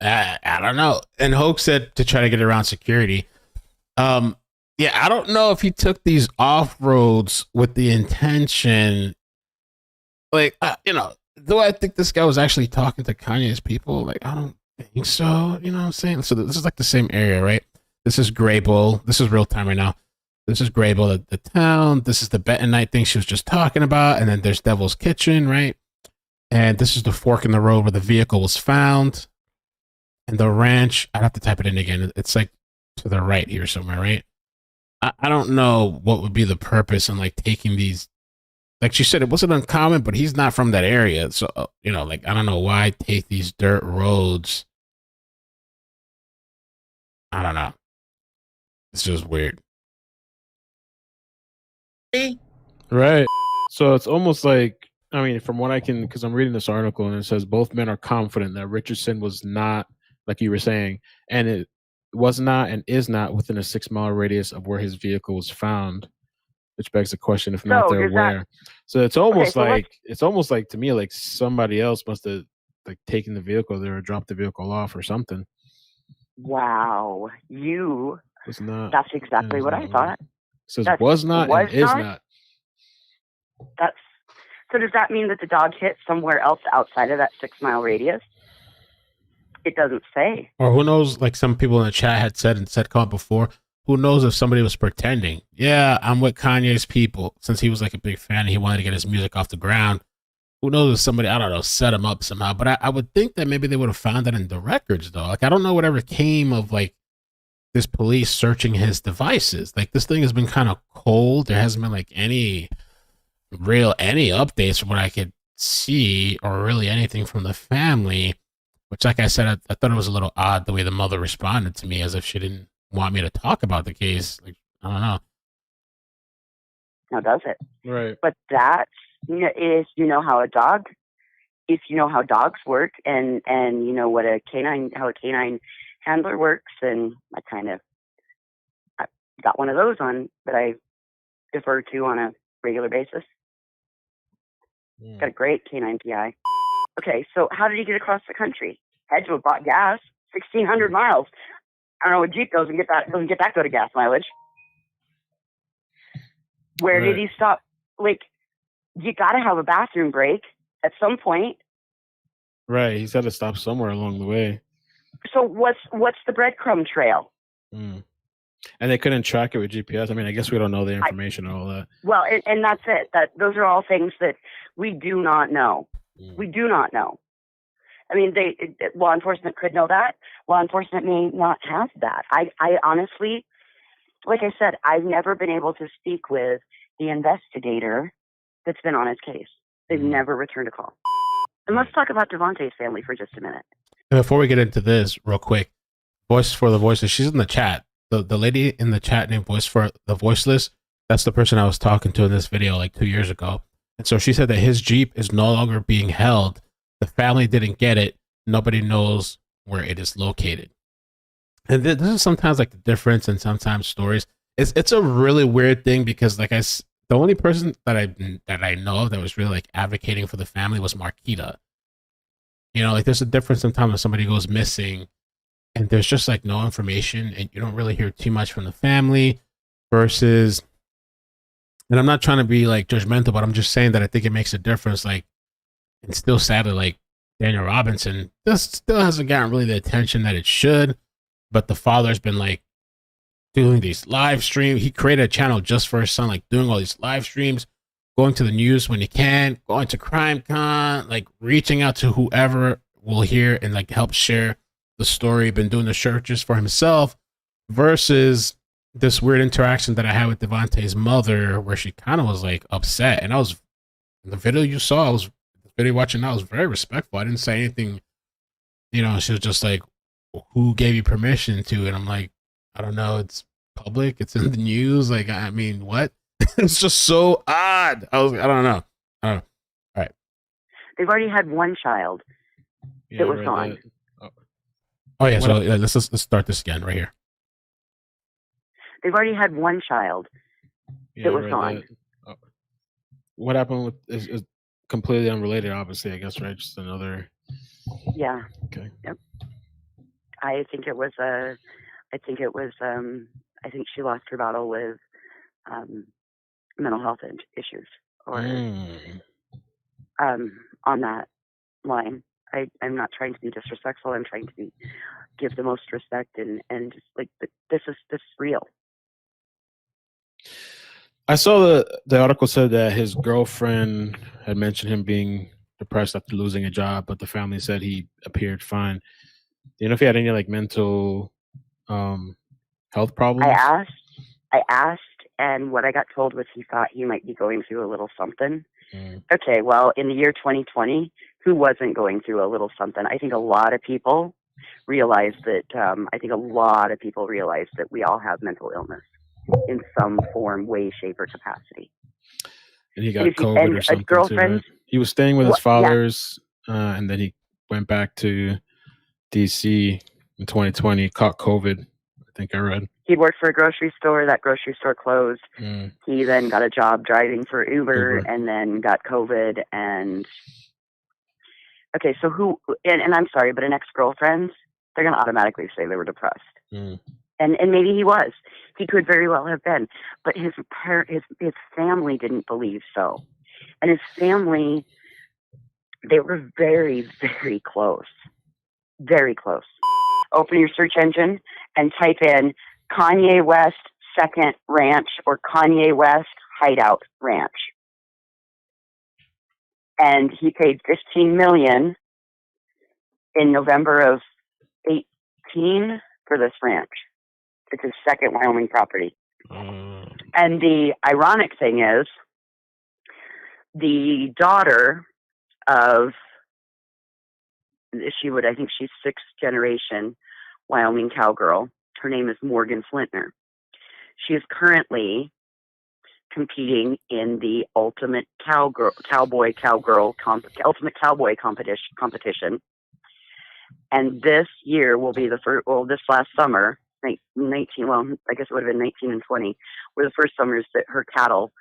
I don't know. And Hoke said to try to get around security. Yeah, I don't know if he took these off roads with the intention. Do I think this guy was actually talking to Kanye's people? I don't think so. You know what I'm saying? So this is the same area, right? This is Greybull. This is real time right now. This is Greybull, the town. This is the bentonite thing she was just talking about. And then there's Devil's Kitchen, right? And this is the fork in the road where the vehicle was found. And the ranch, I'd have to type it in again. It's to the right here somewhere, right? I don't know what would be the purpose in taking these. Like she said, it wasn't uncommon, but he's not from that area. So, I don't know why take these dirt roads. I don't know. It's just weird. Right. So it's almost from what I can, because I'm reading this article and it says both men are confident that Richardson was not, like you were saying, and it was not and is not within a 6-mile radius of where his vehicle was found, which begs the question, if not, they're where. So it's almost to me somebody else must have taken the vehicle there or dropped the vehicle off or something. Wow. Was not. That's exactly what I thought. It says was not and is not. So does that mean that the dog hit somewhere else outside of that 6-mile radius? It doesn't say. Or who knows, some people in the chat had said comment before, who knows if somebody was pretending? Yeah, I'm with Kanye's people. Since he was a big fan and he wanted to get his music off the ground. Who knows if somebody, I don't know, set him up somehow. But I would think that maybe they would have found that in the records, though. I don't know whatever came of this police searching his devices. This thing has been kind of cold. There hasn't been any updates from what I could see, or really anything from the family. Which, like I said, I thought it was a little odd the way the mother responded to me, as if she didn't want me to talk about the case. I don't know. Now, does it? Right. But that is, if you know how dogs work, and what how a canine handler works, and I got one of those on that I defer to on a regular basis. Got a great canine PI. Okay, so how did he get across the country? Had to have bought gas, 1,600 miles. I don't know what Jeep doesn't get that good of gas mileage. Where did he stop? You got to have a bathroom break at some point. Right, he's had to stop somewhere along the way. So what's the breadcrumb trail? And they couldn't track it with GPS. I mean, I guess we don't know the information and all that. Well, and that's it. Those are all things that we do not know. We do not know. I mean, law enforcement could know that. Law enforcement may not have that. I honestly, like I said, I've never been able to speak with the investigator that's been on his case. They've never returned a call. And let's talk about Davante's family for just a minute. And before we get into this, real quick, Voice for the Voiceless, she's in the chat. The lady in the chat named Voice for the Voiceless, that's the person I was talking to in this video like 2 years ago. And so she said that his Jeep is no longer being held. The family didn't get it. Nobody knows where it is located. And this is sometimes like the difference in sometimes stories. It's a really weird thing because like the only person that I know of that was really like advocating for the family was Marquita. You know, like there's a difference sometimes when somebody goes missing and there's just like no information and you don't really hear too much from the family versus, and I'm not trying to be like judgmental, but I'm just saying that I think it makes a difference. Like, and still sadly, like Daniel Robinson still hasn't gotten really the attention that it should, but the father's been like doing these live streams. He created a channel just for his son, like doing all these live streams, going to the news when he can, going to CrimeCon, like reaching out to whoever will hear and like help share the story, been doing the searches for himself versus this weird interaction that I had with Davante's mother where she kind of was like upset. And I was, the video you saw, the video watching now, I was very respectful. I didn't say anything, you know, she was just like, who gave you permission to? And I'm like, I don't know, it's public, it's in the news. Like, I mean, what? It's just so odd. I don't know. All right. They've already had one child that was gone. Oh yeah, so let's start this again right here. They've already had one child that was gone. What happened with is completely unrelated, obviously, I guess, right? Just another. Yeah. Okay. Yep. I think she lost her battle with mental health issues or on that line. I'm not trying to be disrespectful. I'm trying to give the most respect and just like this is real. I saw the article said that his girlfriend had mentioned him being depressed after losing a job, but the family said he appeared fine. Do you know if he had any like mental health problems? I asked, and what I got told was he thought he might be going through a little something. Okay, well, in the year 2020, who wasn't going through a little something? I think a lot of people realized that. We all have mental illness in some form, way, shape, or capacity. And he got COVID or something too, right? He was staying with his father's, and then he went back to DC in 2020. Caught COVID, I think I read. He worked for a grocery store. That grocery store closed. He then got a job driving for Uber. And then got COVID. And okay, so who? And I'm sorry, but an ex-girlfriend, they're going to automatically say they were depressed. And maybe he was. He could very well have been. But his family didn't believe so. And his family, they were very, very close. Very close. Open your search engine and type in Kanye West second ranch or Kanye West hideout ranch. And he paid $15 million in November of 18 for this ranch. It's his second Wyoming property. And the ironic thing is the daughter of I think she's sixth generation Wyoming cowgirl. Her name is Morgan Flintner. She is currently competing in the Ultimate Cowboy competition. And this year will be the first, this last summer, 19, well, I guess it would have been 19 and 20, were the first summers that her cattle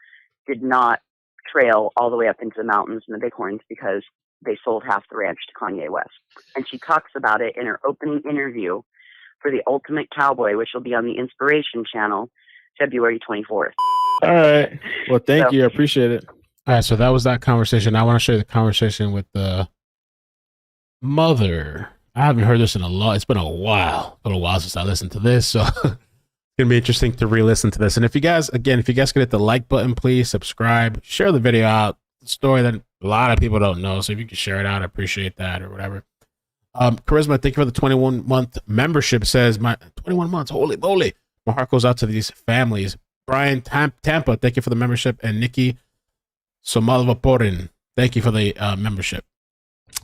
did not trail all the way up into the mountains and the Bighorns because they sold half the ranch to Kanye West. And she talks about it in her opening interview for the Ultimate Cowboy, which will be on the Inspiration channel, February 24th. All right. Well, thank you. I appreciate it. All right. So that was that conversation. I want to show you the conversation with the mother. I haven't heard this in a lot. It's been a while. Since I listened to this. So it's going to be interesting to re-listen to this. And if you guys could hit the like button, please subscribe, share the video out. The story that a lot of people don't know. So if you can share it out, I appreciate that or whatever. Charisma, thank you for the 21-month membership. Says my 21 months. Holy moly. My heart goes out to these families. Brian Tampa, thank you for the membership. And Nikki Somalvaporin, thank you for the membership.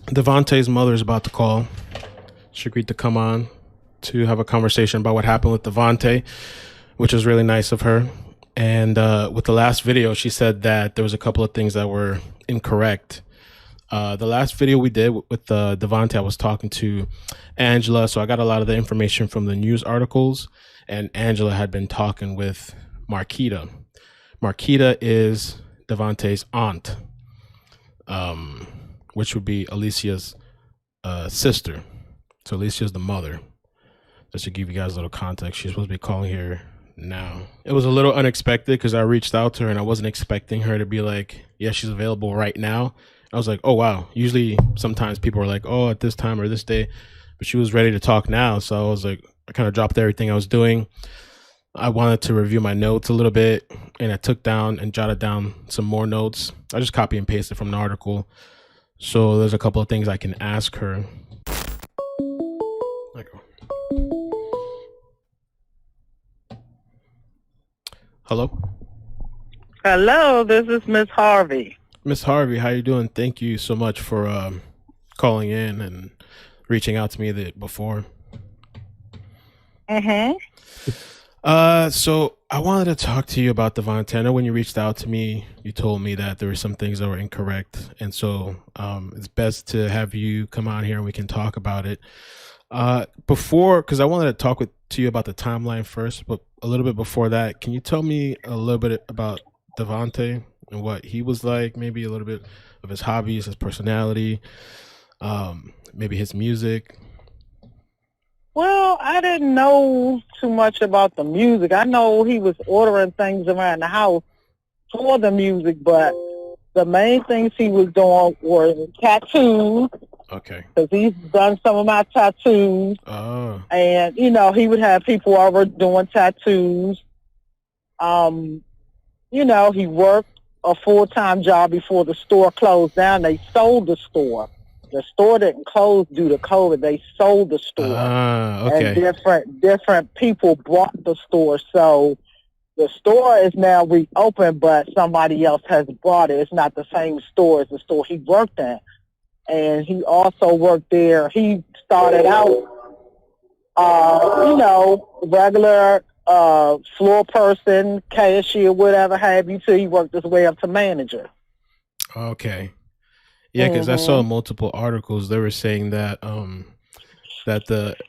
Davante's mother is about to call. She agreed to come on to have a conversation about what happened with Davante, which was really nice of her. And with the last video, she said that there was a couple of things that were incorrect. The last video we did with Davante, I was talking to Angela, so I got a lot of the information from the news articles, and Angela had been talking with Marquita. Marquita is Davante's aunt, which would be Alicia's sister. So Alicia's the mother. Just to give you guys a little context, she's supposed to be calling here now. It was a little unexpected because I reached out to her and I wasn't expecting her to be like, yeah, she's available right now. I was like, oh, wow. Usually sometimes people are like, oh, at this time or this day, but she was ready to talk now. So I was like, I kind of dropped everything I was doing. I wanted to review my notes a little bit, and I took down and jotted down some more notes. I just copy and pasted from the article. So there's a couple of things I can ask her. Hello? Hello, this is Miss Harvey. Miss Harvey, how you doing? Thank you so much for calling in and reaching out to me before. So I wanted to talk to you about Davante. I know when you reached out to me, you told me that there were some things that were incorrect. And so it's best to have you come on here and we can talk about it. Because I wanted to talk to you about the timeline first, but a little bit before that, can you tell me a little bit about Davante and what he was like, maybe a little bit of his hobbies, his personality, maybe his music? Well, I didn't know too much about the music. I know he was ordering things around the house for the music, but the main things he was doing were tattoos. Okay. Because he's done some of my tattoos. Oh. And, you know, he would have people over doing tattoos. You know, he worked a full-time job before the store closed down. They sold the store. The store didn't close due to COVID. They sold the store. Okay. And different people bought the store. So the store is now reopened, but somebody else has bought it. It's not the same store as the store he worked in. And he also worked there. He started out, you know, regular floor person, cashier, whatever have you, till he worked his way up to manager. Okay. Yeah, because I saw multiple articles. They were saying that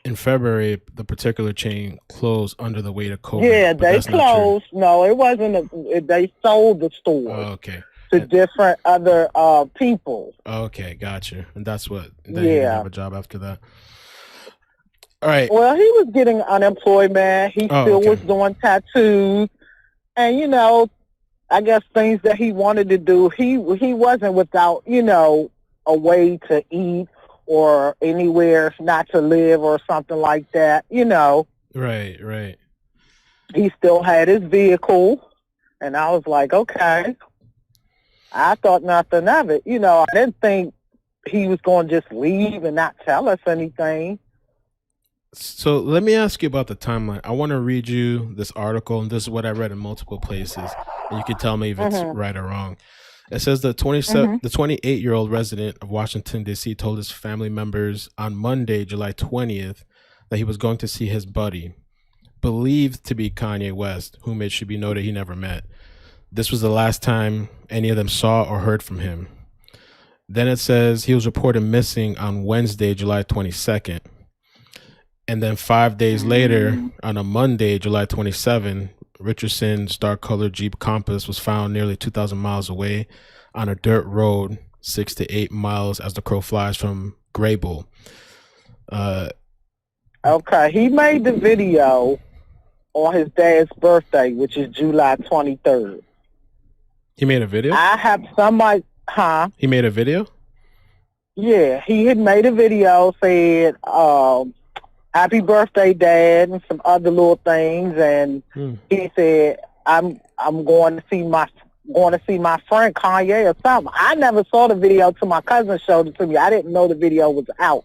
in February the particular chain closed under the weight of COVID. Yeah, they closed. No, it wasn't. They sold the store. Okay. To different other people. Okay, gotcha. And that's what. Then he didn't have a job after that. All right. Well, he was getting unemployment. He still was doing tattoos, and you know, I guess things that he wanted to do. He wasn't without, you know, a way to eat or anywhere not to live or something like that. You know. Right. He still had his vehicle, and I was like, okay. I thought nothing of it. You know, I didn't think he was going to just leave and not tell us anything. So let me ask you about the timeline. I want to read you this article, and this is what I read in multiple places, and you can tell me if it's right or wrong. It says the 28-year-old resident of Washington, D.C. told his family members on Monday, July 20th, that he was going to see his buddy, believed to be Kanye West, whom it should be noted he never met. This was the last time any of them saw or heard from him. Then it says he was reported missing on Wednesday, July 22nd. And then 5 days later, on a Monday, July 27, Richardson's dark-colored Jeep Compass was found nearly 2,000 miles away on a dirt road, 6 to 8 miles as the crow flies from Greybull. Okay, he made the video on his dad's birthday, which is July 23rd. He made a video? I have somebody, He made a video? Yeah, he had made a video, said, happy birthday, Dad, and some other little things, and he said, I'm going to see my friend Kanye or something. I never saw the video till my cousin showed it to me. I didn't know the video was out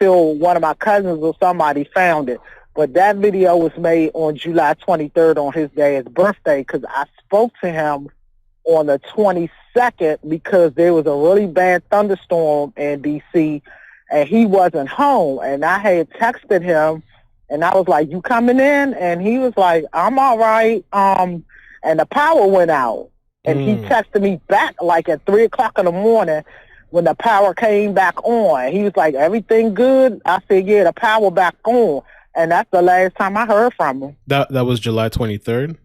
till one of my cousins or somebody found it. But that video was made on July 23rd on his dad's birthday because I spoke to him on the 22nd because there was a really bad thunderstorm in D.C. and he wasn't home. And I had texted him and I was like, you coming in? And he was like, I'm all right. And the power went out. And he texted me back like at 3 o'clock in the morning when the power came back on. He was like, everything good? I said, yeah, the power back on. And that's the last time I heard from him. That was July 23rd?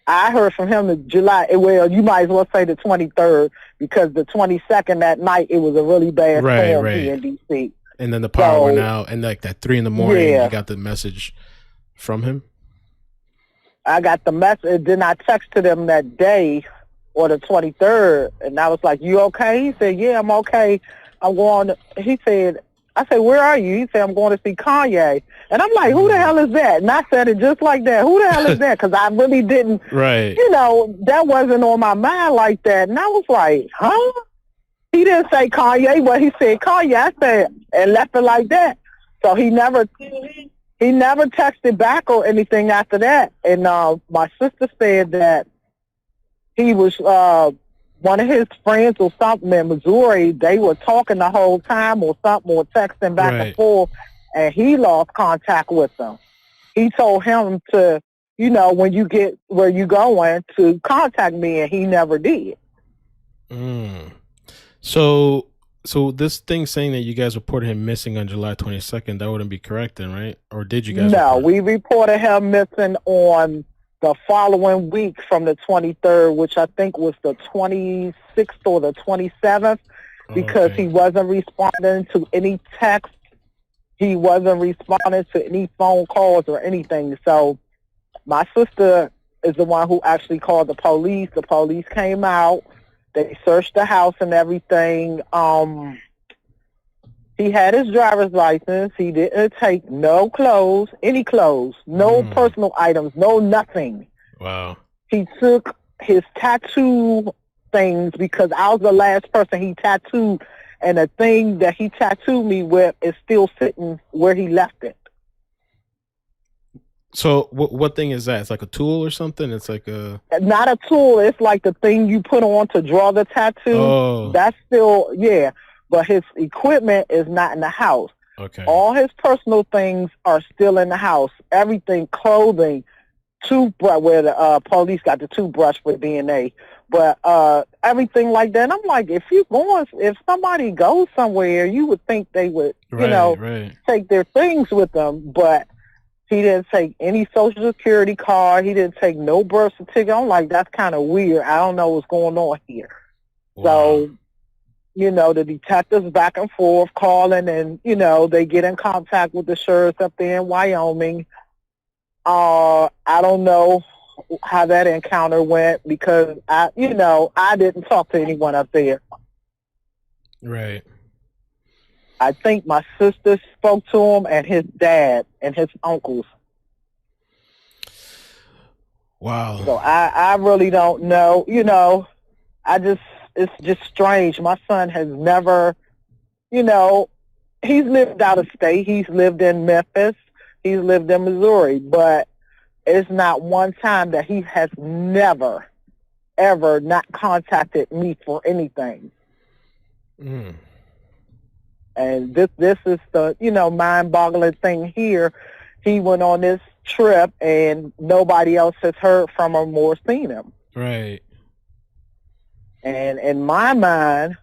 I heard from him in July. Well, you might as well say the 23rd because the 22nd that night, it was a really bad storm here in D.C. And then the power went out. And like at 3 in the morning, you got the message from him? I got the message. Then I texted him that day or the 23rd. And I was like, you okay? He said, yeah, I'm okay. I'm going. He said, I said, where are you? He said, I'm going to see Kanye. And I'm like, who the hell is that? And I said it just like that. Who the hell is that? Because I really didn't, that wasn't on my mind like that. And I was like, huh? He didn't say Kanye, but he said Kanye. I said, and left it like that. So he never texted back or anything after that. And my sister said that he was one of his friends or something in Missouri. They were talking the whole time or something or texting back and forth, and he lost contact with them. He told him to, when you get where you going, to contact me, and he never did. So this thing saying that you guys reported him missing on July 22nd, that wouldn't be correct then, right? Or did you guys? No, we reported him missing on the following week from the 23rd, which I think was the 26th or the 27th, because he wasn't responding to any text. He wasn't responding to any phone calls or anything. So my sister is the one who actually called the police. The police came out. They searched the house and everything. He had his driver's license. He didn't take no clothes, any clothes, no personal items, no nothing. Wow. He took his tattoo things because I was the last person he tattooed, and the thing that he tattooed me with is still sitting where he left it. So what thing is that? It's like a tool or something? It's like a... Not a tool. It's like the thing you put on to draw the tattoo. Oh. That's still, but his equipment is not in the house. Okay. All his personal things are still in the house. Everything, clothing, toothbrush, where the police got the toothbrush for DNA. But everything like that. And I'm like, if somebody goes somewhere, you would think they would, take their things with them. But he didn't take any Social Security card. He didn't take no birth certificate. I'm like, that's kind of weird. I don't know what's going on here. Wow. So, the detectives back and forth calling, and, they get in contact with the sheriffs up there in Wyoming. I don't know how that encounter went because I didn't talk to anyone up there. Right. I think my sister spoke to him and his dad and his uncles. Wow. So I really don't know. It's just strange. My son has never, he's lived out of state. He's lived in Memphis. He's lived in Missouri. But it's not one time that he has never, ever not contacted me for anything. And this is the, mind-boggling thing here. He went on this trip, and nobody else has heard from him or seen him. Right. And in my mind,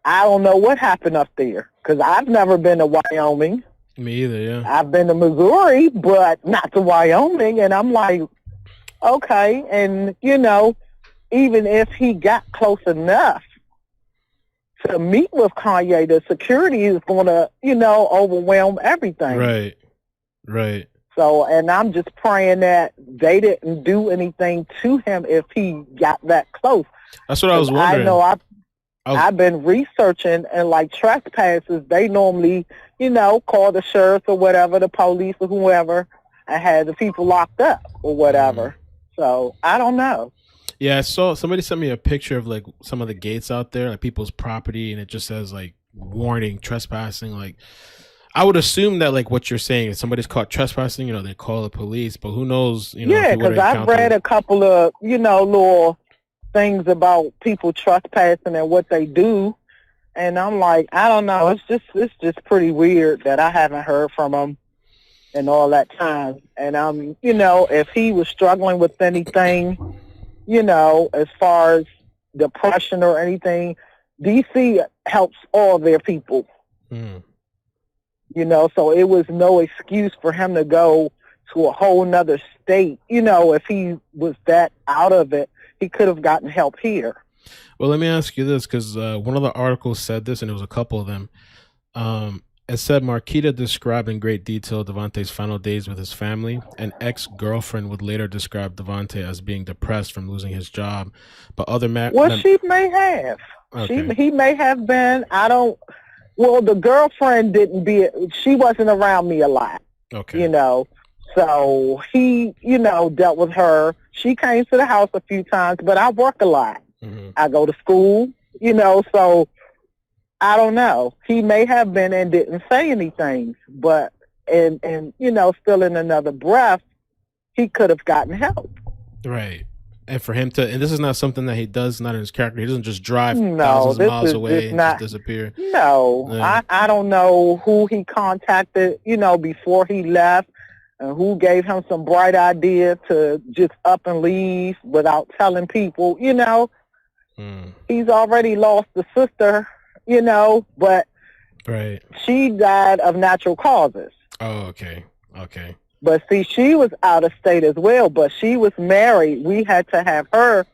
I don't know what happened up there, because I've never been to Wyoming. Me either, yeah. I've been to Missouri, but not to Wyoming. And I'm like, okay. And, even if he got close enough to meet with Kanye, the security is going to, overwhelm everything. Right, right. So, and I'm just praying that they didn't do anything to him if he got that close. That's what I was wondering. I know I've been researching, and like trespasses, they normally, call the sheriff or whatever, the police or whoever, and have the people locked up or whatever. So I don't know. Yeah, I saw somebody sent me a picture of like some of the gates out there, like people's property, and it just says like warning, trespassing. Like, I would assume that like what you're saying, if somebody's caught trespassing, you know, they call the police, but who knows, you know. Yeah, because I've read a couple of, you know, little things about people trespassing and what they do, and I'm like, I don't know, it's just pretty weird that I haven't heard from him in all that time. And you know, if he was struggling with anything, you know, as far as depression or anything, DC helps all their people. You know, so it was no excuse for him to go to a whole nother state. You know, if he was that out of it, he could have gotten help here. Well, let me ask you this, because one of the articles said this, and it was a couple of them. It said Marquita described in great detail Davante's final days with his family. An ex-girlfriend would later describe Davante as being depressed from losing his job. But other she may have. Okay. He may have been. Well, the girlfriend she wasn't around me a lot. Okay. You know, so he, you know, dealt with her. She came to the house a few times, but I work a lot. I go to school, you know, so I don't know. He may have been and didn't say anything, but, and you know, still in another breath, he could have gotten help. Right. And for him to, and this is not something that he does, not in his character. He doesn't just drive thousands of miles away and just disappear. No, yeah. I don't know who he contacted, you know, before he left, and who gave him some bright idea to just up and leave without telling people, you know. He's already lost a sister, you know, but she died of natural causes. Oh, okay. Okay. But see, she was out of state as well, but she was married. We had to have her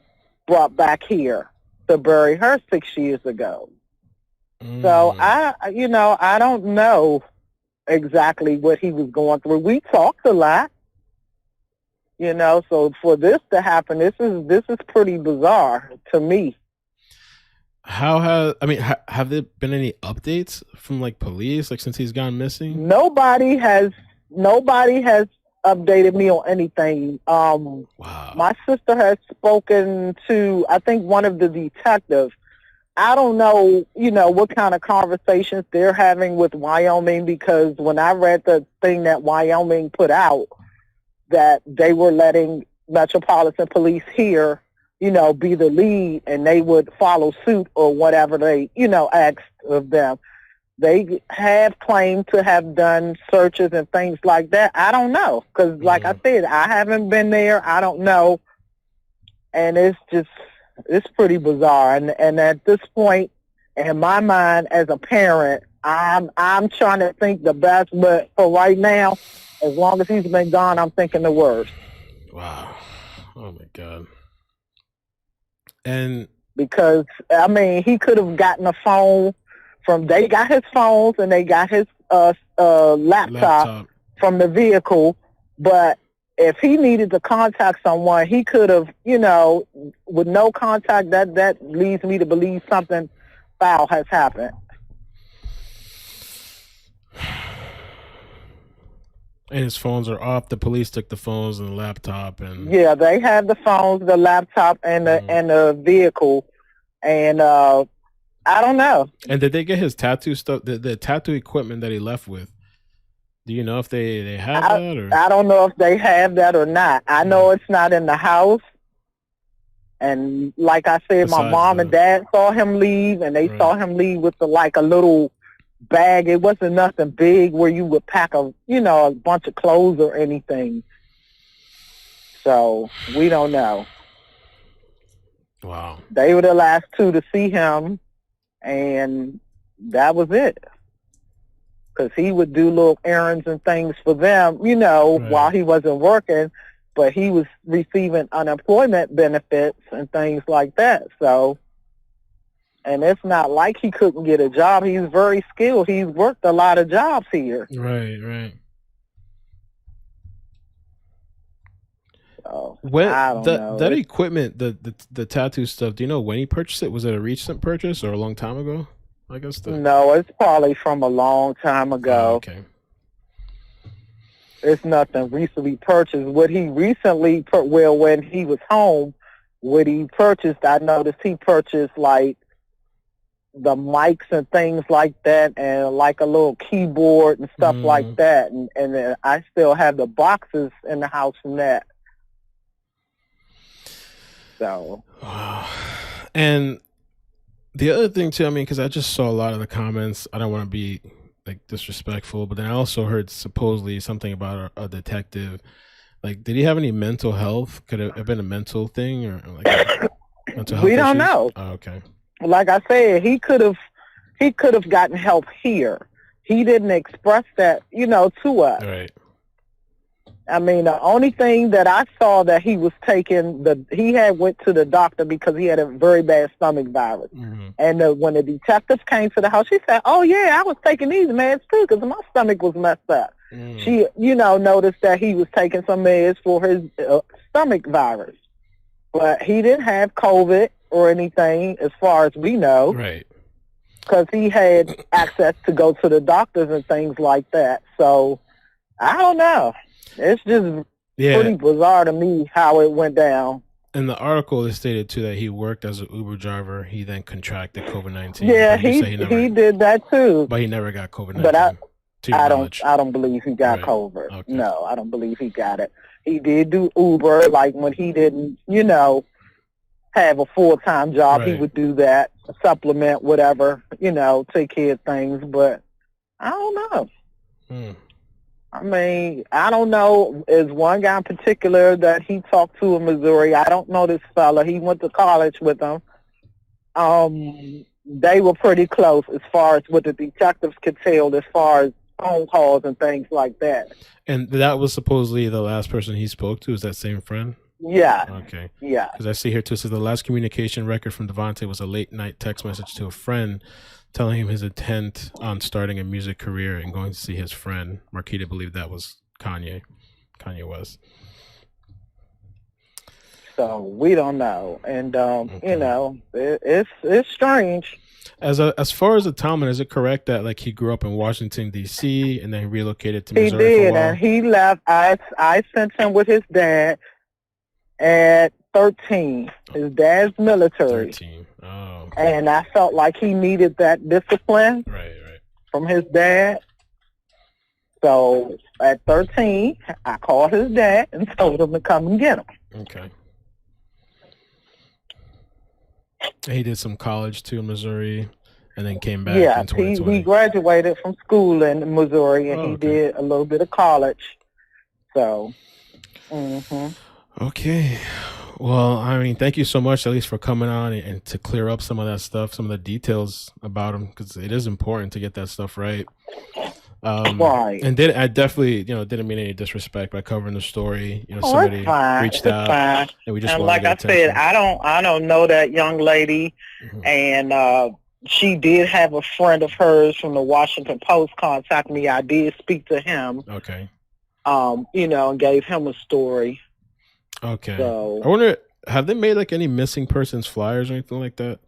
brought back here to bury her 6 years ago. So I don't know exactly what he was going through. We talked a lot, you know, so for this to happen, this is pretty bizarre to me. Have there been any updates from like police, like since he's gone missing? Nobody has updated me on anything. Wow. My sister has spoken to, I think, one of the detectives. I don't know, you know, what kind of conversations they're having with Wyoming, because when I read the thing that Wyoming put out, that they were letting Metropolitan Police here, you know, be the lead, and they would follow suit or whatever they, you know, asked of them. They have claimed to have done searches and things like that. I don't know, because like I said, I haven't been there. I don't know. And it's pretty bizarre. And at this point, in my mind as a parent, I'm trying to think the best, but for right now, as long as he's been gone, I'm thinking the worst. Wow. Oh my God. And because, I mean, he could have gotten a phone they got his phones and they got his laptop from the vehicle, but if he needed to contact someone, he could have, you know, with no contact, that leads me to believe something foul has happened. And his phones are off. The police took the phones and the laptop, and yeah, they have the phones, the laptop, and the vehicle, and I don't know. And did they get his tattoo stuff, the tattoo equipment that he left with? Do you know if they have that? Or? I don't know if they have that or not. I know it's not in the house. And like I said, my mom and dad saw him leave, and they saw him leave with a little bag. It wasn't nothing big where you would pack a bunch of clothes or anything. So we don't know. Wow. They were the last two to see him, and that was it. Because he would do little errands and things for them, while he wasn't working, but he was receiving unemployment benefits and things like that. So, and it's not like he couldn't get a job. He's very skilled. He's worked a lot of jobs here. Right. So, when I don't know. That equipment, the tattoo stuff, do you know when he purchased it? Was it a recent purchase or a long time ago? I guess no, it's probably from a long time ago. Oh, okay. It's nothing recently purchased. What he recently when he was home, what he purchased, I noticed he purchased like the mics and things like that, and like a little keyboard and stuff like that. And then I still have the boxes in the house from that. So. And the other thing too, I mean, because I just saw a lot of the comments. I don't want to be like disrespectful, but then I also heard supposedly something about a detective. Like, did he have any mental health? Could it have been a mental thing or like mental health? We don't know. Oh, okay. Like I said, he could have gotten help here. He didn't express that, to us. Right. I mean, the only thing that I saw that he was taking, he had went to the doctor because he had a very bad stomach virus. And when the detectives came to the house, she said, "Oh yeah, I was taking these meds too because my stomach was messed up." She, noticed that he was taking some meds for his stomach virus, but he didn't have COVID or anything as far as we know. Right. Because he had access to go to the doctors and things like that. So I don't know. It's just pretty bizarre to me how it went down. In the article, it stated too that he worked as an Uber driver. He then contracted COVID-19. Yeah, he did that too. But he never got COVID-19. But I don't believe he got COVID. Okay. No, I don't believe he got it. He did do Uber, like when he didn't, have a full-time job. He would do that, supplement whatever, take care of things. But I don't know. I mean, I don't know. There's one guy in particular that he talked to in Missouri. I don't know this fella. He went to college with him. They were pretty close as far as what the detectives could tell as far as phone calls and things like that. And that was supposedly the last person he spoke to, is that same friend? Yeah. Okay. Yeah. Because I see here too, it says the last communication record from Davante was a late night text message to a friend telling him his intent on starting a music career and going to see his friend. Marquita believed that was Kanye West. So we don't know. And, it's strange. As far as the Talman, is it correct that like he grew up in Washington, D.C. and then he relocated to Missouri? He did, for a while? and he left. I sent him with his dad at 13. His dad's military. 13. Oh. Okay. And I felt like he needed that discipline from his dad. So at 13, I called his dad and told him to come and get him. Okay. He did some college too in Missouri and then came back in 2020. He graduated from school in Missouri and he did a little bit of college. So, Okay. Well, I mean, thank you so much, at least for coming on and to clear up some of that stuff, some of the details about him, because it is important to get that stuff right. Right. And I definitely, didn't mean any disrespect by covering the story. Somebody reached out, and we just and like I said, I don't know that young lady, and she did have a friend of hers from the Washington Post contact me. I did speak to him. Okay. And gave him a story. Okay. So, I wonder, have they made like any missing persons flyers or anything like that?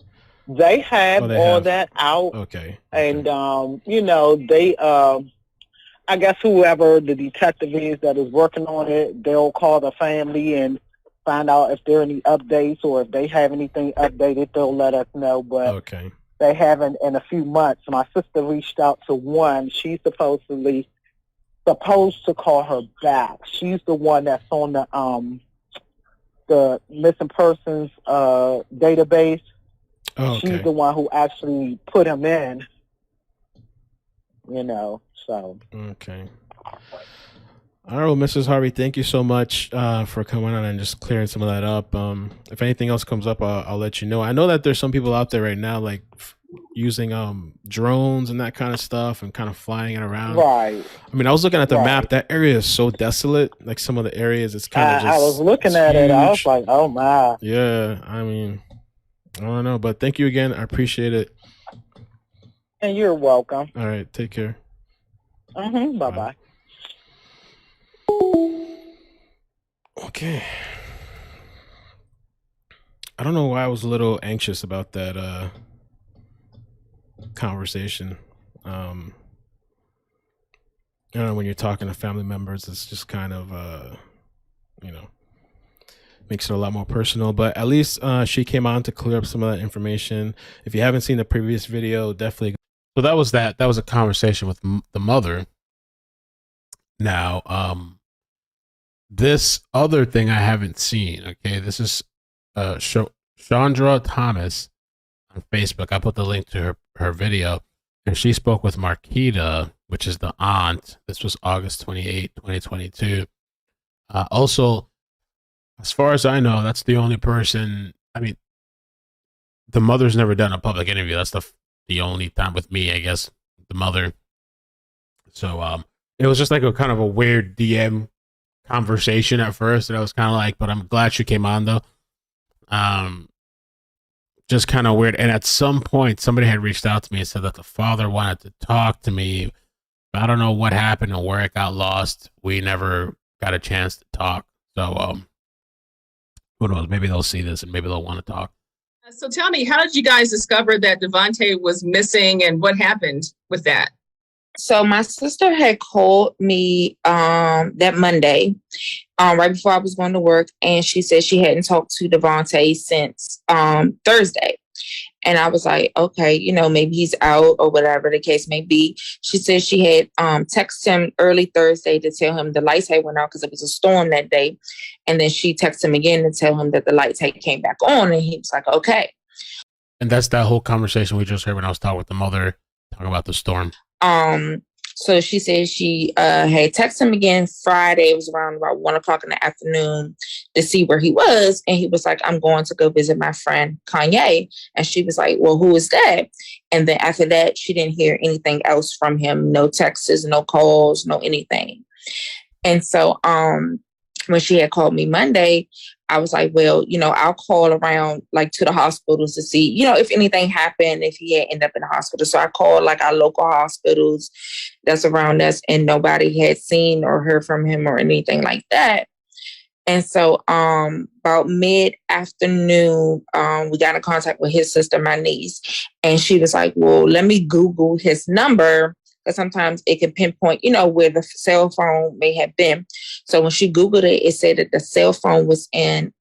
They have that out. Okay. And, they, I guess whoever the detective is that is working on it, they'll call the family and find out if there are any updates or if they have anything updated, they'll let us know. But they haven't in a few months. My sister reached out to one. She's supposed to call her back. She's the one that's on the missing persons database. Oh, okay. She's the one who actually put him in. So. Okay. All right, well, Mrs. Harvey, thank you so much for coming on and just clearing some of that up. If anything else comes up, I'll let you know. I know that there's some people out there right now, like using drones and that kind of stuff and kind of flying it around. Right. I mean, I was looking at the map. That area is so desolate. Like some of the areas, it's kind of just. I was looking at it. I was like, oh my. Yeah, I mean, I don't know, but thank you again. I appreciate it. And you're welcome. All right, take care. Bye-bye. Okay. I don't know why I was a little anxious about that conversation. When you're talking to family members, it's just kind of, makes it a lot more personal. But at least she came on to clear up some of that information. If you haven't seen the previous video, definitely. So that was that. That was a conversation with the mother. Now, this other thing I haven't seen. Okay, this is Shawndra Thomas on Facebook. I put the link to her video, and she spoke with Marquita, which is the aunt. This was August 28, 2022. Also, as far as I know, that's the only person. I mean, the mother's never done a public interview. That's the only time with me, I guess, the mother. So it was just like a kind of a weird DM conversation at first, and I was kind of like, but I'm glad she came on though. Just kind of weird. And at some point, somebody had reached out to me and said that the father wanted to talk to me. I don't know what happened or where it got lost. We never got a chance to talk. So who knows? Maybe they'll see this and maybe they'll want to talk. So tell me, how did you guys discover that Davante was missing, and what happened with that? So my sister had called me that Monday, right before I was going to work, and she said she hadn't talked to Davante since Thursday. And I was like, okay, you know, maybe he's out or whatever the case may be. She said she had texted him early Thursday to tell him the lights had went out because it was a storm that day. And then she texted him again to tell him that the lights had came back on. And he was like, okay. And that's that whole conversation we just heard when I was talking with the mother, talking about the storm. So she said she had texted him again Friday. It was around about 1:00 in the afternoon to see where he was. And he was like, I'm going to go visit my friend Kanye. And she was like, well, who is that? And then after that, she didn't hear anything else from him. No texts, no calls, no anything. And so when she had called me Monday, I was like, well, you know, I'll call around like to the hospitals to see, you know, if anything happened, if he had ended up in the hospital. So I called like our local hospitals that's around us, and nobody had seen or heard from him or anything like that. And so about mid-afternoon, we got in contact with his sister, my niece, and she was like, well, let me Google his number, because sometimes it can pinpoint, you know, where the cell phone may have been. So when she Googled it, it said that the cell phone was in,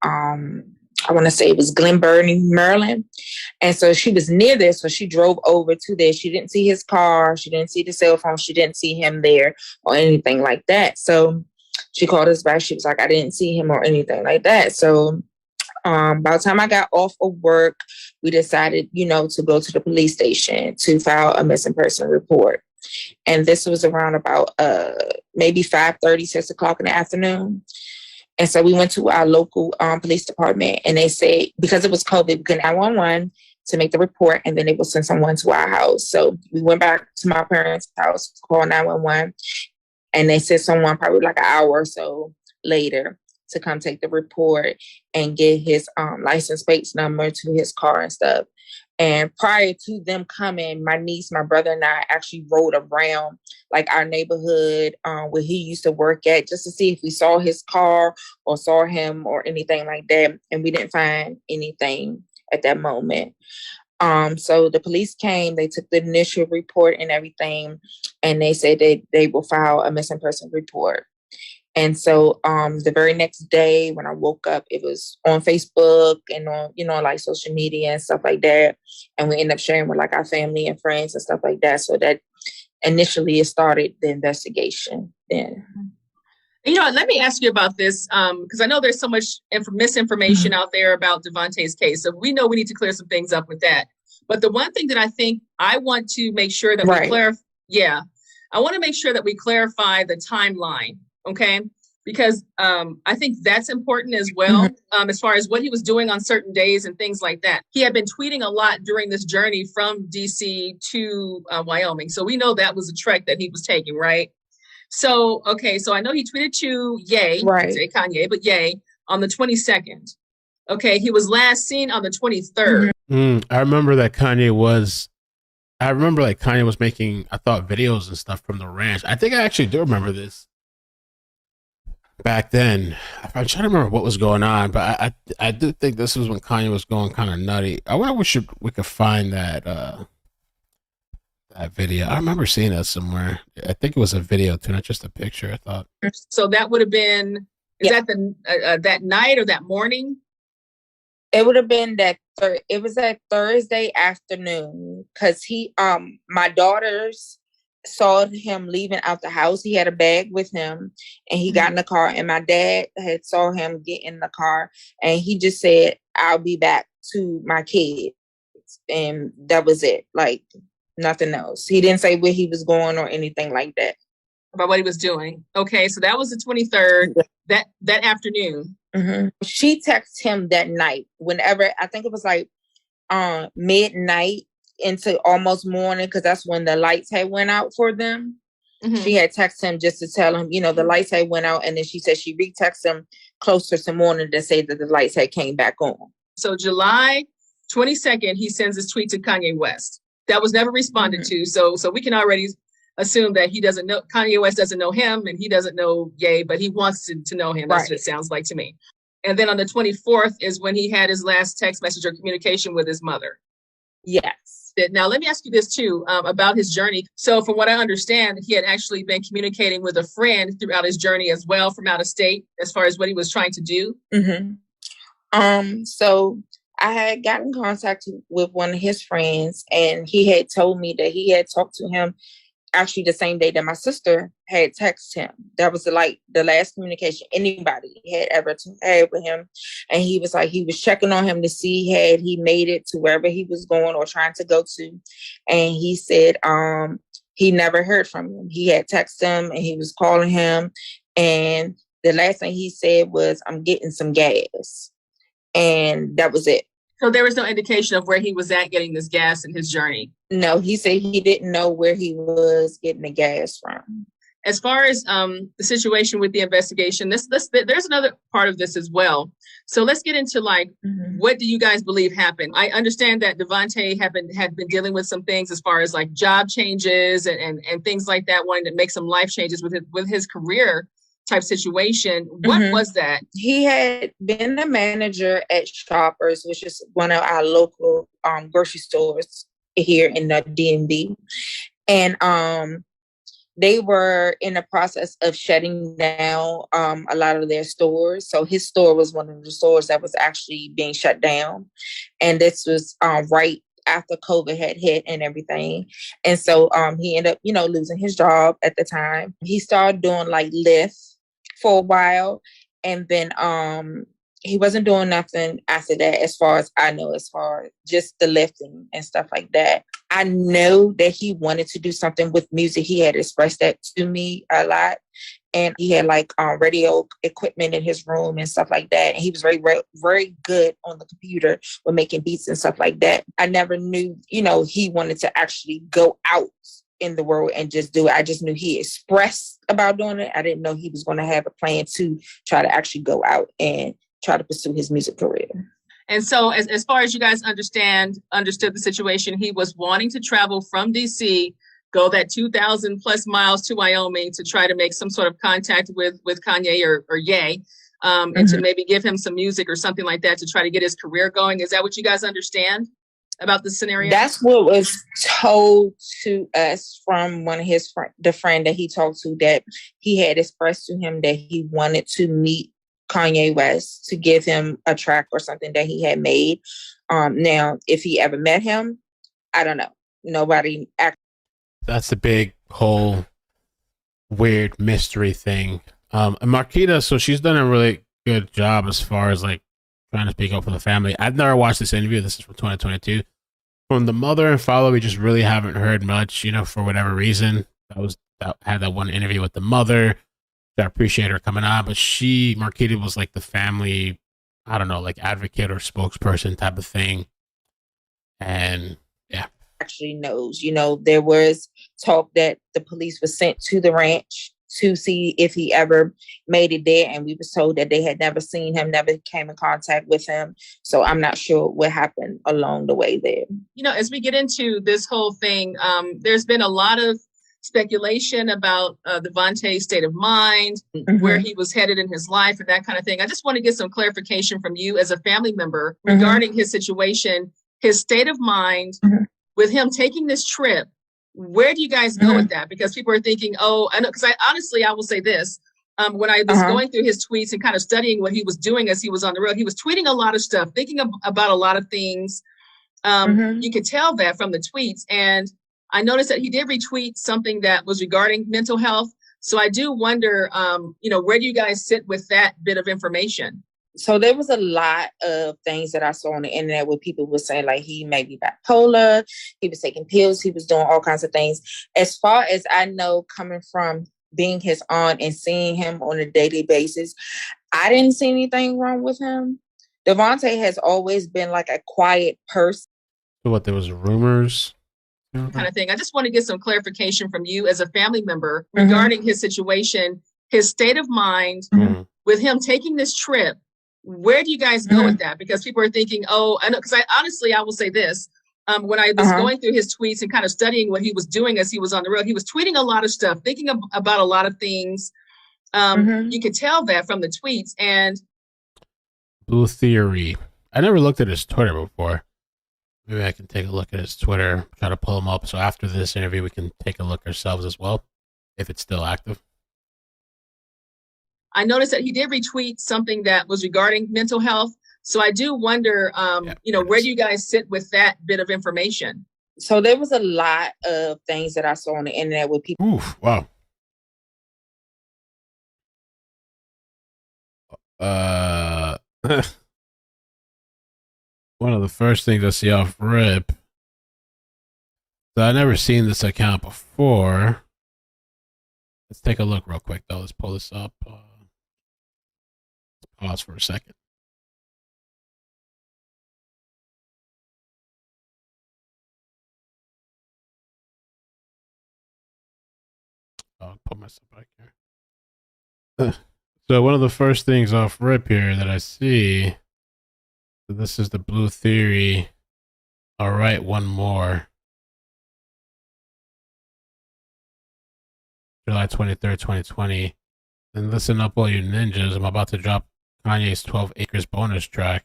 I want to say it was Glen Burnie, Maryland. And so she was near there. So she drove over to there. She didn't see his car. She didn't see the cell phone. She didn't see him there or anything like that. So she called us back. She was like, I didn't see him or anything like that. So by the time I got off of work, we decided, you know, to go to the police station to file a missing person report. And this was around about maybe 5:30, 6 o'clock in the afternoon. And so we went to our local police department, and they said, because it was COVID, we could 911 to make the report, and then they will send someone to our house. So we went back to my parents' house, called 911, and they sent someone probably like an hour or so later to come take the report and get his license plate number to his car and stuff. And prior to them coming, my niece, my brother, and I actually rode around like our neighborhood where he used to work at, just to see if we saw his car or saw him or anything like that. And we didn't find anything at that moment. So the police came, they took the initial report and everything, and they said they will file a missing person report. And so the very next day when I woke up, it was on Facebook and on, you know, like social media and stuff like that. And we ended up sharing with like our family and friends and stuff like that. So that initially it started the investigation then. You know, let me ask you about this, because I know there's so much misinformation out there about Davante's case. So we know we need to clear some things up with that. But the one thing that I think I want to make sure that we clarify, I want to make sure that we clarify the timeline. Okay, because I think that's important as well, as far as what he was doing on certain days and things like that. He had been tweeting a lot during this journey from DC to Wyoming. So we know that was a trek that he was taking, right? So, okay, so I know he tweeted to Ye, say Kanye, but Ye, on the 22nd. Okay, he was last seen on the 23rd. I remember that Kanye was making, I thought, videos and stuff from the ranch. I think I actually do remember this. Back then, I'm trying to remember what was going on, but I do think this was when Kanye was going kind of nutty. I wonder we could find that that video. I remember seeing that somewhere. I think it was a video too, not just a picture. I thought so. That would have been Is that that night or that morning? It would have been it was that Thursday afternoon, because my daughters saw him leaving out the house. He had a bag with him and he got in the car, and my dad had saw him get in the car, and he just said, "I'll be back," to my kids. And that was it. Like, nothing else. He didn't say where he was going or anything like that. About what he was doing. Okay, so that was the 23rd, that afternoon. Mm-hmm. She texted him that night, whenever, I think it was like midnight into almost morning, because that's when the lights had went out for them. Mm-hmm. She had texted him just to tell him, the lights had went out, and then she said she retexted him closer to morning to say that the lights had came back on. So July 22nd, he sends this tweet to Kanye West. That was never responded to, so we can already assume that he doesn't know, Kanye West doesn't know him, and he doesn't know Ye, but he wants to know him. That's what it sounds like to me. And then on the 24th is when he had his last text message or communication with his mother. Yes. Now, let me ask you this too, about his journey. So from what I understand, he had actually been communicating with a friend throughout his journey as well, from out of state, as far as what he was trying to do. Mm-hmm. So I had gotten in contact with one of his friends, and he had told me that he had talked to him actually the same day that my sister had texted him. That was the last communication anybody had ever had with him. And he was like, he was checking on him to see had he made it to wherever he was going or trying to go to. And he said he never heard from him. He had texted him and he was calling him. And the last thing he said was, "I'm getting some gas." And that was it. So there was no indication of where he was at getting this gas in his journey? No, he said he didn't know where he was getting the gas from. As far as the situation with the investigation, there's another part of this as well. So let's get into what do you guys believe happened? I understand that Davante had been dealing with some things as far as like job changes and things like that, wanting to make some life changes with his career type situation. What was that? He had been a manager at Shoppers, which is one of our local grocery stores here in the DMV. And they were in the process of shutting down a lot of their stores. So his store was one of the stores that was actually being shut down. And this was right after COVID had hit and everything. And so he ended up, losing his job at the time. He started doing like Lyft for a while, and then he wasn't doing nothing after that, as far as I know, as far as just the lifting and stuff like that. I know that he wanted to do something with music. He had expressed that to me a lot, and he had like radio equipment in his room and stuff like that. And he was very, very good on the computer with making beats and stuff like that. I never knew, he wanted to actually go out in the world and just do it. I just knew he expressed about doing it. I didn't know he was going to have a plan to try to actually go out and try to pursue his music career. And so as far as you guys understood the situation, he was wanting to travel from DC, go that 2,000 plus miles to Wyoming to try to make some sort of contact with Kanye or Ye, and to maybe give him some music or something like that to try to get his career going. Is that what you guys understand about the scenario? That's what was told to us from one of his the friend that he talked to, that he had expressed to him that he wanted to meet Kanye West to give him a track or something that he had made. Now, if he ever met him, I don't know. Nobody. That's the big whole weird mystery thing. And Marquita, so she's done a really good job as far as like trying to speak up for the family. I've never watched this interview. This is from 2022. From the mother and father, we just really haven't heard much, for whatever reason. That had that one interview with the mother. I appreciate her coming on, but Marquita was like the family, I don't know, like advocate or spokesperson type of thing. And yeah. Actually knows, there was talk that the police was sent to the ranch to see if he ever made it there. And we was told that they had never seen him, never came in contact with him. So I'm not sure what happened along the way there. As we get into this whole thing, there's been a lot of speculation about Davante's state of mind, where he was headed in his life and that kind of thing. I just want to get some clarification from you as a family member regarding his situation, his state of mind, with him taking this trip. Where do you guys go with that? Because people are thinking, oh, I know, because I will say this. When I was going through his tweets and kind of studying what he was doing as he was on the road, he was tweeting a lot of stuff, thinking about a lot of things. You could tell that from the tweets. And I noticed that he did retweet something that was regarding mental health. So I do wonder, where do you guys sit with that bit of information? So there was a lot of things that I saw on the internet where people were saying like he may be bipolar, he was taking pills, he was doing all kinds of things. As far as I know, coming from being his aunt and seeing him on a daily basis, I didn't see anything wrong with him. Davante has always been like a quiet person. So what, there was rumors? Kind of thing. I just want to get some clarification from you as a family member regarding his situation, his state of mind with him taking this trip. Where do you guys go with that? Because people are thinking, oh, I know, because I will say this. When I was going through his tweets and kind of studying what he was doing as he was on the road, he was tweeting a lot of stuff, thinking about a lot of things. You could tell that from the tweets. And Blue Theory. I never looked at his Twitter before. Maybe I can take a look at his Twitter, try to pull him up. So after this interview, we can take a look ourselves as well, if it's still active. I noticed that he did retweet something that was regarding mental health. So I do wonder, where do you guys sit with that bit of information? So there was a lot of things that I saw on the internet with people. Oof, wow. One of the first things I see off rip. So I've never seen this account before. Let's take a look real quick though. Let's pull this up. Let's pause for a second. I'll put myself back here. So one of the first things off rip here that I see, so this is the Blue Theory. All right, one more. July 23rd, 2020. And listen up, all you ninjas. I'm about to drop Kanye's 12 Acres bonus track.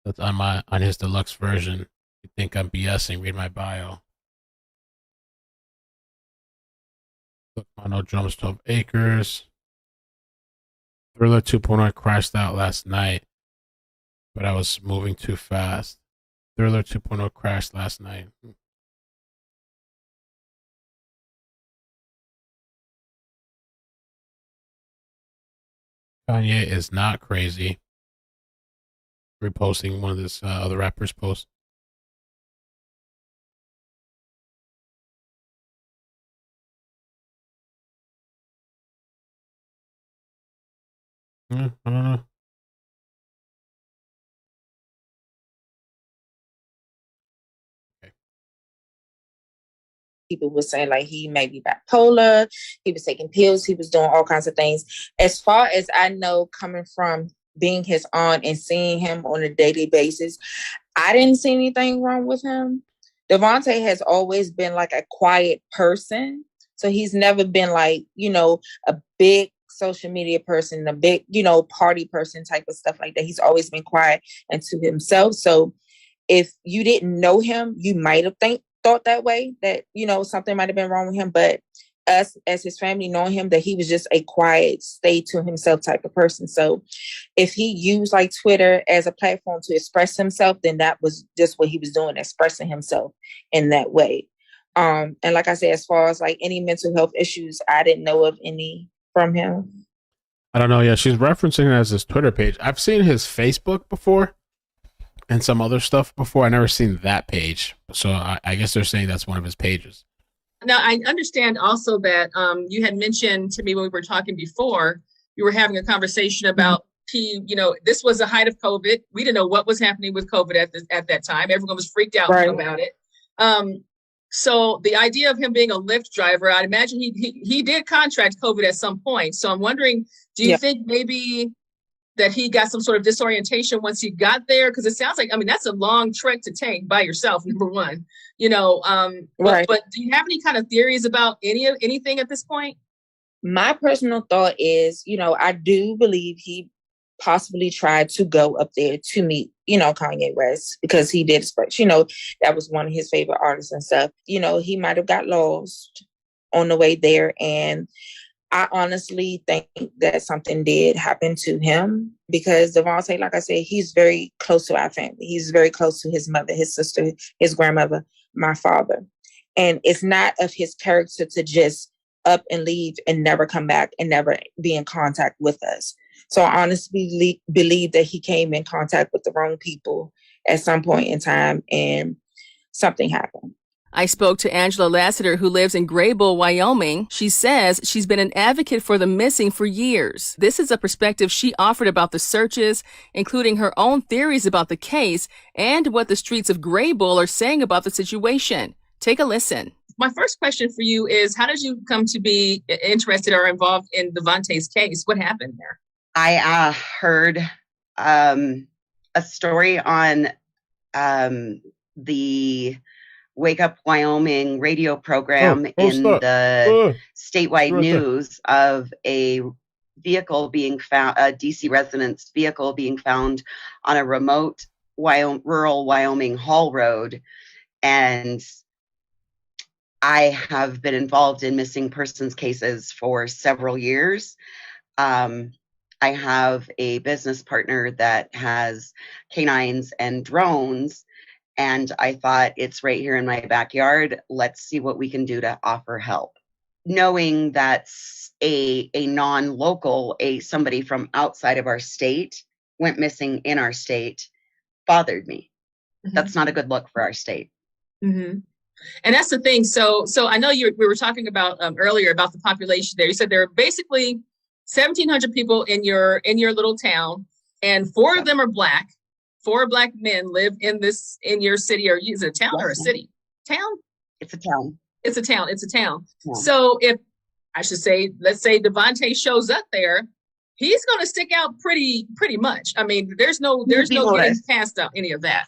That's on his deluxe version. You think I'm BSing? Read my bio. Look, Mono Drums 12 Acres. Thriller 2.0 crashed out last night, but I was moving too fast. Thriller 2.0 crashed last night. Kanye is not crazy. Reposting one of this other rapper's posts. I don't know. Okay. People were saying like he may be bipolar, he was taking pills, he was doing all kinds of things. As far as I know, coming from being his aunt and seeing him on a daily basis, I didn't see anything wrong with him. Davante has always been like a quiet person. So he's never been like, a big social media person, a big, party person type of stuff like that. He's always been quiet and to himself. So if you didn't know him, you might have thought that way, that, something might have been wrong with him. But us as his family knowing him, that he was just a quiet, stay to himself type of person. So if he used like Twitter as a platform to express himself, then that was just what he was doing, expressing himself in that way. And like I said, as far as like any mental health issues, I didn't know of any from him. I don't know. Yeah, she's referencing it as his Twitter page. I've seen his Facebook before and some other stuff before. I never seen that page. So I guess they're saying that's one of his pages. Now, I understand also that you had mentioned to me when we were talking before, you were having a conversation about this was the height of COVID. We didn't know what was happening with COVID at that time. Everyone was freaked out about it. So the idea of him being a Lyft driver, I'd imagine he did contract COVID at some point. So I'm wondering, do you think maybe that he got some sort of disorientation once he got there? Because it sounds like, that's a long trek to take by yourself, number one, but do you have any kind of theories about anything at this point? My personal thought is, I do believe he possibly tried to go up there to meet, Kanye West, because he did express, that was one of his favorite artists and stuff. He might have got lost on the way there. And I honestly think that something did happen to him because Davante, like I said, he's very close to our family. He's very close to his mother, his sister, his grandmother, my father. And it's not of his character to just up and leave and never come back and never be in contact with us. So I honestly believe that he came in contact with the wrong people at some point in time and something happened. I spoke to Angela Lassiter, who lives in Greybull, Wyoming. She says she's been an advocate for the missing for years. This is a perspective she offered about the searches, including her own theories about the case and what the streets of Greybull are saying about the situation. Take a listen. My first question for you is, how did you come to be interested or involved in Davante's case? What happened there? I heard a story on the Wake Up Wyoming radio program in the statewide news of a vehicle being found, a DC resident's vehicle being found on a remote rural Wyoming haul road. And I have been involved in missing persons cases for several years. I have a business partner that has canines and drones, and I thought, it's right here in my backyard. Let's see what we can do to offer help. Knowing that a non-local, somebody from outside of our state went missing in our state bothered me. Mm-hmm. That's not a good look for our state. Mm-hmm. And that's the thing. So I know we were talking about earlier about the population there. You said there are basically 1,700 people in your little town, and four of them are Black. 4 Black men live in your city, or is it a town or a city? Town? It's a town. It's a town. Yeah. So if I should say, let's say Davante shows up there, he's going to stick out pretty much. I mean, there's no getting past any of that.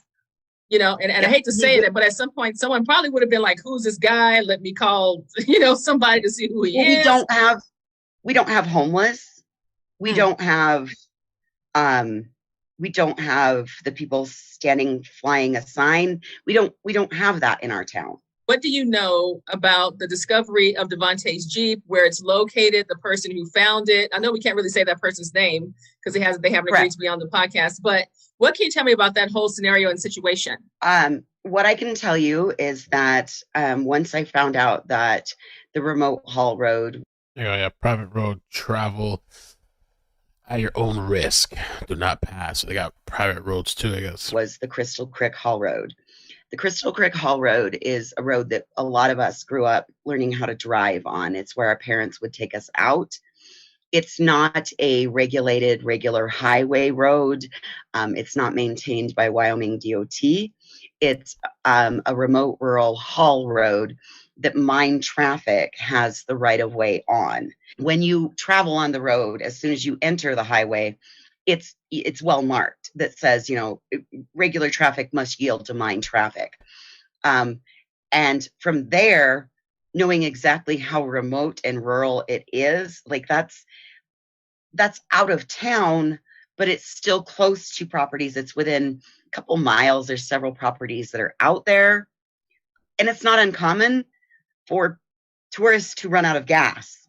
You know, and I hate to say it, but at some point, someone probably would have been like, "Who's this guy? Let me call, somebody to see who he is." We don't have homeless. We don't have, we don't have the people flying a sign. We don't have that in our town. What do you know about the discovery of Davante's Jeep, where it's located, the person who found it? I know we can't really say that person's name because they haven't agreed to be on the podcast, but what can you tell me about that whole scenario and situation? What I can tell you is that once I found out that the remote haul road, private road travel at your own risk, do not pass. So they got private roads too, I guess. Was the Crystal Creek Haul Road. The Crystal Creek Haul Road is a road that a lot of us grew up learning how to drive on. It's where our parents would take us out. It's not a regular highway road. It's not maintained by Wyoming DOT. It's a remote rural haul road that mine traffic has the right of way on. When you travel on the road, as soon as you enter the highway, it's well marked that says, regular traffic must yield to mine traffic. And from there, knowing exactly how remote and rural it is, like that's out of town, but it's still close to properties. It's within a couple miles. There's several properties that are out there. And it's not uncommon for tourists to run out of gas,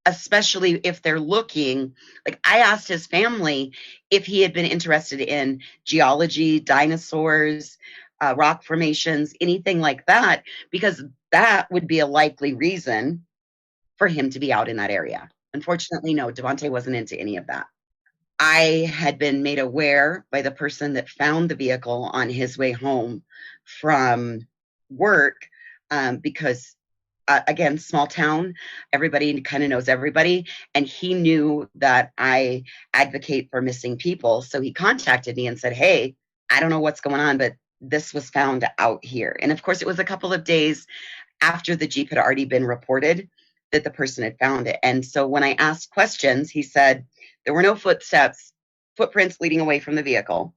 especially if they're looking. Like, I asked his family if he had been interested in geology, dinosaurs, rock formations, anything like that, because that would be a likely reason for him to be out in that area. Unfortunately, no, Davante wasn't into any of that. I had been made aware by the person that found the vehicle on his way home from work, because again, small town, everybody kind of knows everybody. And he knew that I advocate for missing people. So he contacted me and said, "Hey, I don't know what's going on, but this was found out here." And of course, it was a couple of days after the Jeep had already been reported that the person had found it. And so when I asked questions, he said there were no footprints leading away from the vehicle.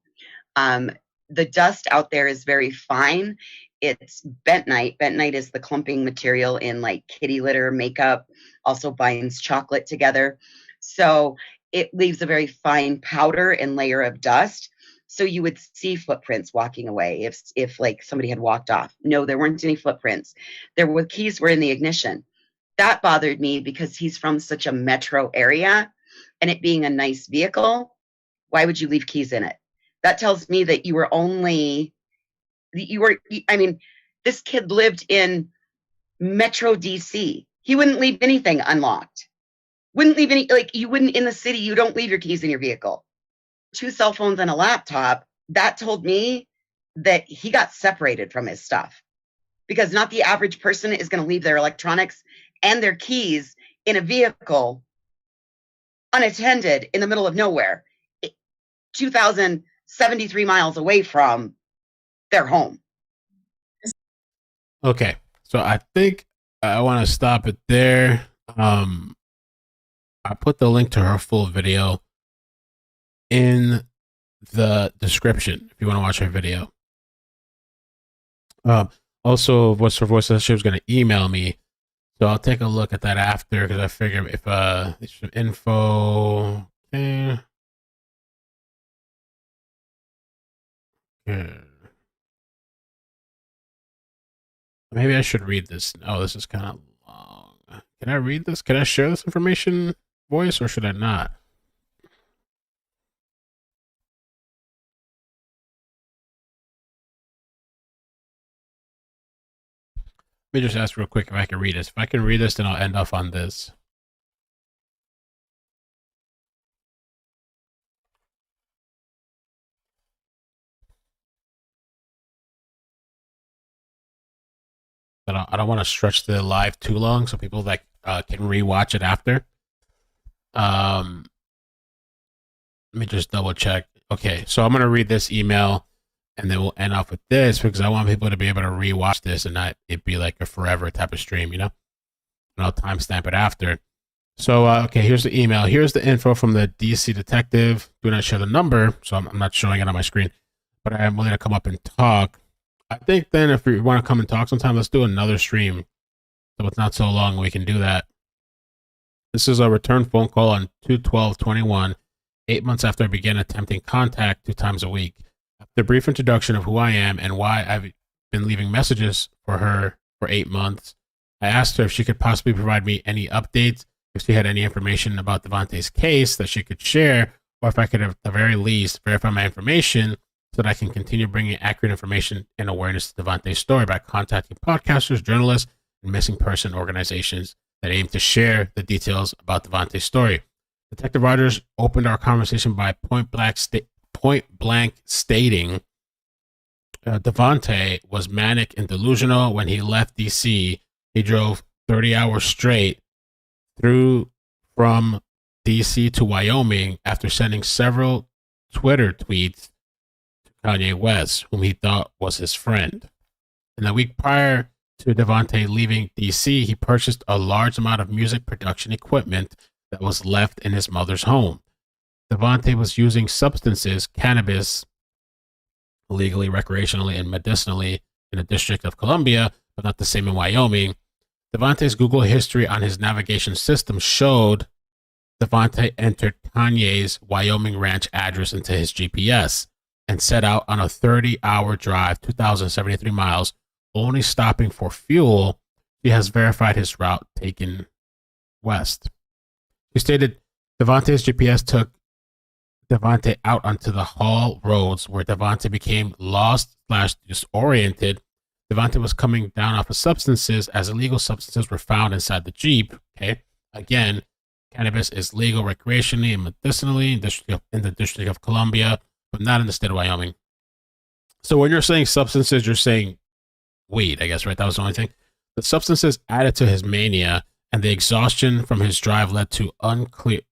The dust out there is very fine. It's bentonite. Bentonite is the clumping material in like kitty litter, makeup, also binds chocolate together. So it leaves a very fine powder and layer of dust. So you would see footprints walking away if like somebody had walked off. No, there weren't any footprints. Keys were in the ignition. That bothered me because he's from such a metro area, and it being a nice vehicle, why would you leave keys in it? That tells me that this kid lived in Metro DC. He wouldn't leave anything unlocked. Wouldn't leave any, like, you wouldn't in the city, you don't leave your keys in your vehicle. 2 cell phones and a laptop, that told me that he got separated from his stuff, because not the average person is going to leave their electronics and their keys in a vehicle unattended in the middle of nowhere, 2,073 miles away from their home. Okay, so I think I want to stop it there. I put the link to her full video in the description if you want to watch her video. Also, Voice for Voice, she was going to email me, so I'll take a look at that after, because I figure if there's some info. Okay. Maybe I should read this. Oh, this is kind of long. Can I read this? Can I share this information, Voice, or should I not? Let me just ask real quick if I can read this. If I can read this, then I'll end off on this. I don't want to stretch the live too long, so people that can rewatch it after. Let me just double check. Okay, so I'm gonna read this email, and then we'll end off with this, because I want people to be able to rewatch this and not it be like a forever type of stream, you know. And I'll timestamp it after. So okay, here's the email. Here's the info from the DC detective. Do not share the number, so I'm not showing it on my screen, but I'm willing to come up and talk. I think then if you want to come and talk sometime, let's do another stream. So it's not so long, we can do that. This is a return phone call on 2/12/21, 8 months after I began attempting contact 2 times a week. After a brief introduction of who I am and why I've been leaving messages for her for 8 months, I asked her if she could possibly provide me any updates, if she had any information about Davante's case that she could share, or if I could at the very least verify my information so that I can continue bringing accurate information and awareness to Davante's story by contacting podcasters, journalists, and missing person organizations that aim to share the details about Davante's story. Detective Rogers opened our conversation by point blank stating Davante was manic and delusional when he left DC. He drove 30 hours straight through from DC to Wyoming after sending several Twitter tweets to Kanye West, whom he thought was his friend. In the week prior to Davante leaving DC, he purchased a large amount of music production equipment that was left in his mother's home. Davante was using substances, cannabis, legally, recreationally, and medicinally in the District of Columbia, but not the same in Wyoming. Davante's Google history on his navigation system showed Davante entered Kanye's Wyoming ranch address into his GPS and set out on a 30-hour drive, 2,073 miles, only stopping for fuel. He has verified his route taken west. He stated Davante's GPS took Davante out onto the haul roads where Davante became lost/disoriented. Davante was coming down off of substances as illegal substances were found inside the Jeep. Okay. Again, cannabis is legal recreationally and medicinally in the District of Columbia, but not in the state of Wyoming. So when you're saying substances, you're saying weed, I guess, right? That was the only thing. The substances added to his mania and the exhaustion from his drive led to unclear,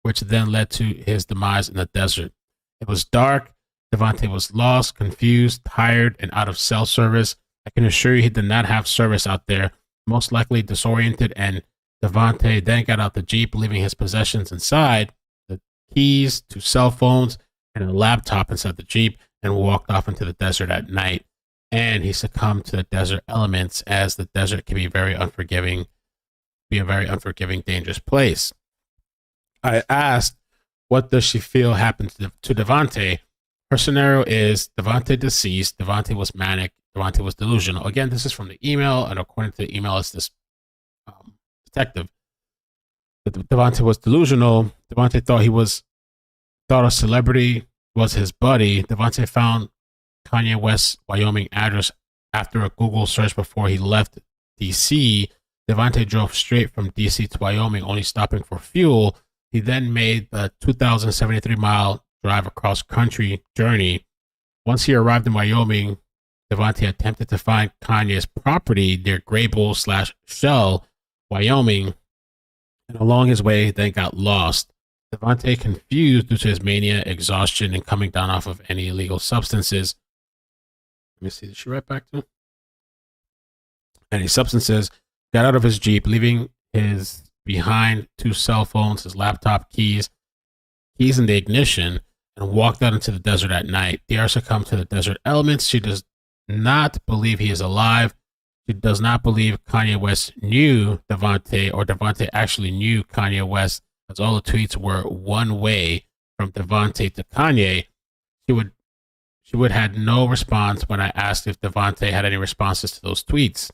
which then led to his demise in the desert. It was dark. Davante was lost, confused, tired, and out of cell service. I can assure you he did not have service out there, most likely disoriented, and Davante then got out the Jeep, leaving his possessions inside, the keys, 2 cell phones, and a laptop inside the Jeep, and walked off into the desert at night. And he succumbed to the desert elements, as the desert can be a very unforgiving, dangerous place. I asked, what does she feel happened to Davante? Her scenario is Davante deceased, Davante was manic, Davante was delusional. Again, this is from the email, and according to the email, it's this detective. Davante was delusional. Davante thought a celebrity was his buddy. Davante found Kanye West's Wyoming address after a Google search before he left DC. Davante drove straight from DC to Wyoming, only stopping for fuel. He then made the 2,073-mile drive across country journey. Once he arrived in Wyoming, Davante attempted to find Kanye's property near Greybull / Shell, Wyoming, and along his way, then got lost. Davante, confused due to his mania, exhaustion, and coming down off of any illegal substances. Let me see, did she write back to him? Any substances, got out of his Jeep, leaving his behind 2 cell phones, his laptop, keys in the ignition, and walked out into the desert at night. DR succumbed to the desert elements. She does not believe he is alive. She does not believe Kanye West knew Davante, or Davante actually knew Kanye West, as all the tweets were one way from Davante to Kanye. She would had no response when I asked if Davante had any responses to those tweets.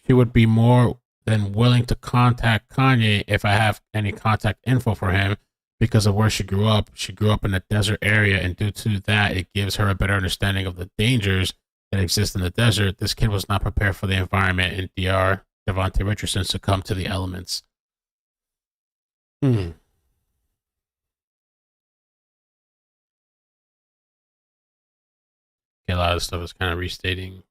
She would be more than willing to contact Kanye if I have any contact info for him because of where she grew up. She grew up in a desert area, and due to that, it gives her a better understanding of the dangers that exist in the desert. This kid was not prepared for the environment, and DR Davante Richardson succumbed to the elements. A lot of stuff is kind of restating.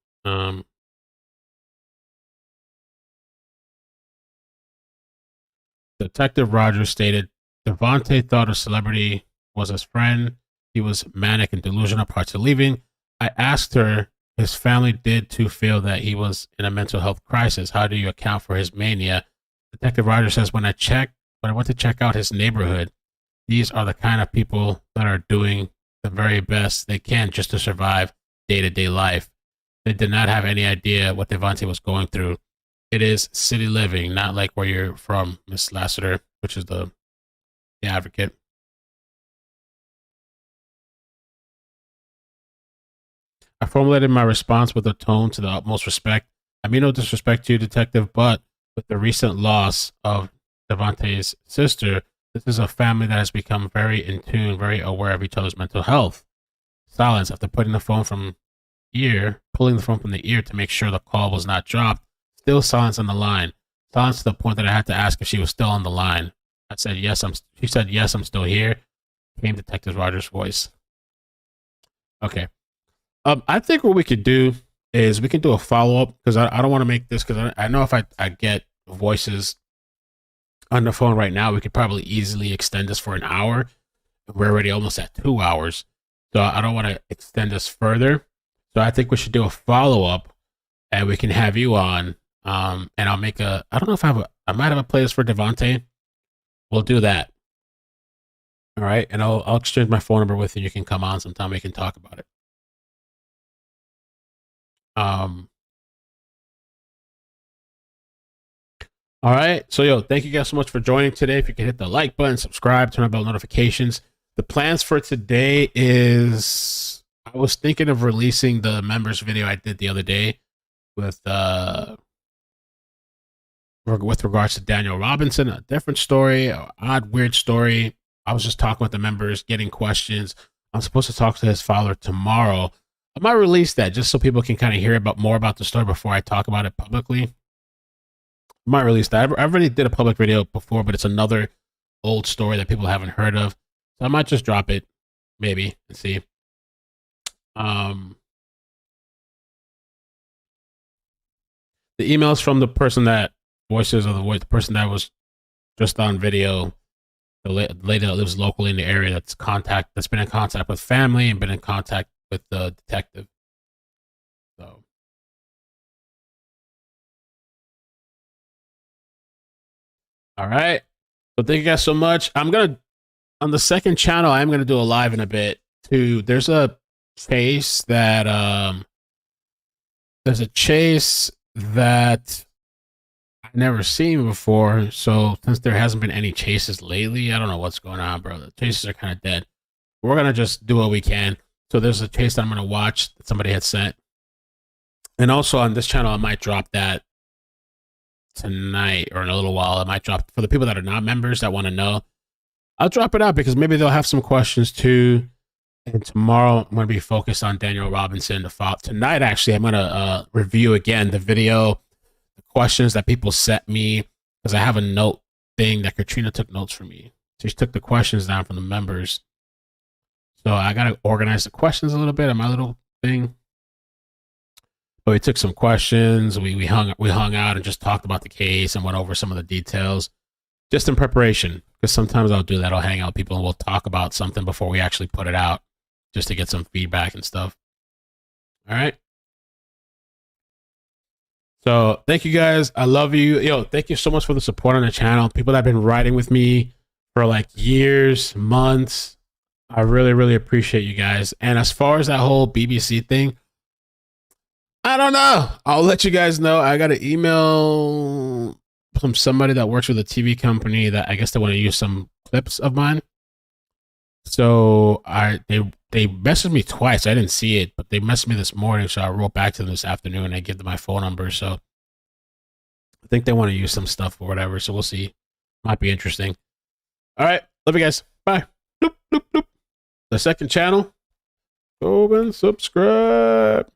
Detective Rogers stated, Davante thought a celebrity was his friend. He was manic and delusional prior to leaving. I asked her, his family did too feel that he was in a mental health crisis. How do you account for his mania? Detective Rogers says, when I went to check out his neighborhood, these are the kind of people that are doing the very best they can just to survive day-to-day life. They did not have any idea what Davante was going through. It is city living, not like where you're from, Miss Lassiter, which is the advocate. I formulated my response with a tone to the utmost respect. I mean no disrespect to you, detective, but with the recent loss of Davante's sister, this is a family that has become very in tune, very aware of each other's mental health. Silence after pulling the phone from the ear to make sure the call was not dropped. Still silence on the line. Silence to the point that I had to ask if she was still on the line. I said, yes, she said, yes, I'm still here. Came Detective Rogers' voice. Okay. I think what we could do is we can do a follow-up, because I don't want to make this, because I know if I get voices on the phone right now, we could probably easily extend this for an hour. We're already almost at 2 hours. So I don't want to extend this further. So I think we should do a follow-up, and we can have you on. And I'll make I don't know if I might have a playlist for Davante. We'll do that. All right. And I'll exchange my phone number with you. You can come on sometime. We can talk about it. All right. So, thank you guys so much for joining today. If you can hit the like button, subscribe, turn on bell notifications. The plans for today is, I was thinking of releasing the members video I did the other day with regards to Daniel Robinson, a different story, an odd, weird story. I was just talking with the members, getting questions. I'm supposed to talk to his father tomorrow. I might release that just so people can kind of hear more about the story before I talk about it publicly. I might release that. I already did a public video before, but it's another old story that people haven't heard of. So I might just drop it, maybe, and see. The emails from the person that voices of the person that was just on video, the lady that lives locally in the area that's been in contact with family and been in contact with the detective. So all right. So thank you guys so much. I'm gonna, on the second channel, I'm gonna do a live in a bit too. There's a chase that I've never seen before. So since there hasn't been any chases lately, I don't know what's going on, bro. The chases are kind of dead. We're gonna just do what we can. So there's a chase that I'm gonna watch that somebody had sent, and also on this channel I might drop that tonight or in a little while. I might drop for the people that are not members that want to know. I'll drop it out because maybe they'll have some questions too. And tomorrow I'm going to be focused on Daniel Robinson. Tonight, actually, I'm going to review again the video, the questions that people sent me, because I have a note thing that Katrina took notes for me. She took the questions down from the members. So I got to organize the questions a little bit on my little thing. But we took some questions. We hung out and just talked about the case and went over some of the details just in preparation, because sometimes I'll do that. I'll hang out with people and we'll talk about something before we actually put it out, just to get some feedback and stuff. All right. So thank you guys. I love you. Yo, thank you so much for the support on the channel. People that have been riding with me for like years, months. I really, really appreciate you guys. And as far as that whole BBC thing, I don't know. I'll let you guys know. I got an email from somebody that works with a TV company that I guess they want to use some clips of mine. So they messaged me twice. I didn't see it, but they messaged me this morning. So I wrote back to them this afternoon. I gave them my phone number. So I think they want to use some stuff or whatever. So we'll see. Might be interesting. All right. Love you guys. Bye. Bloop, bloop, bloop. The second channel. Go and subscribe.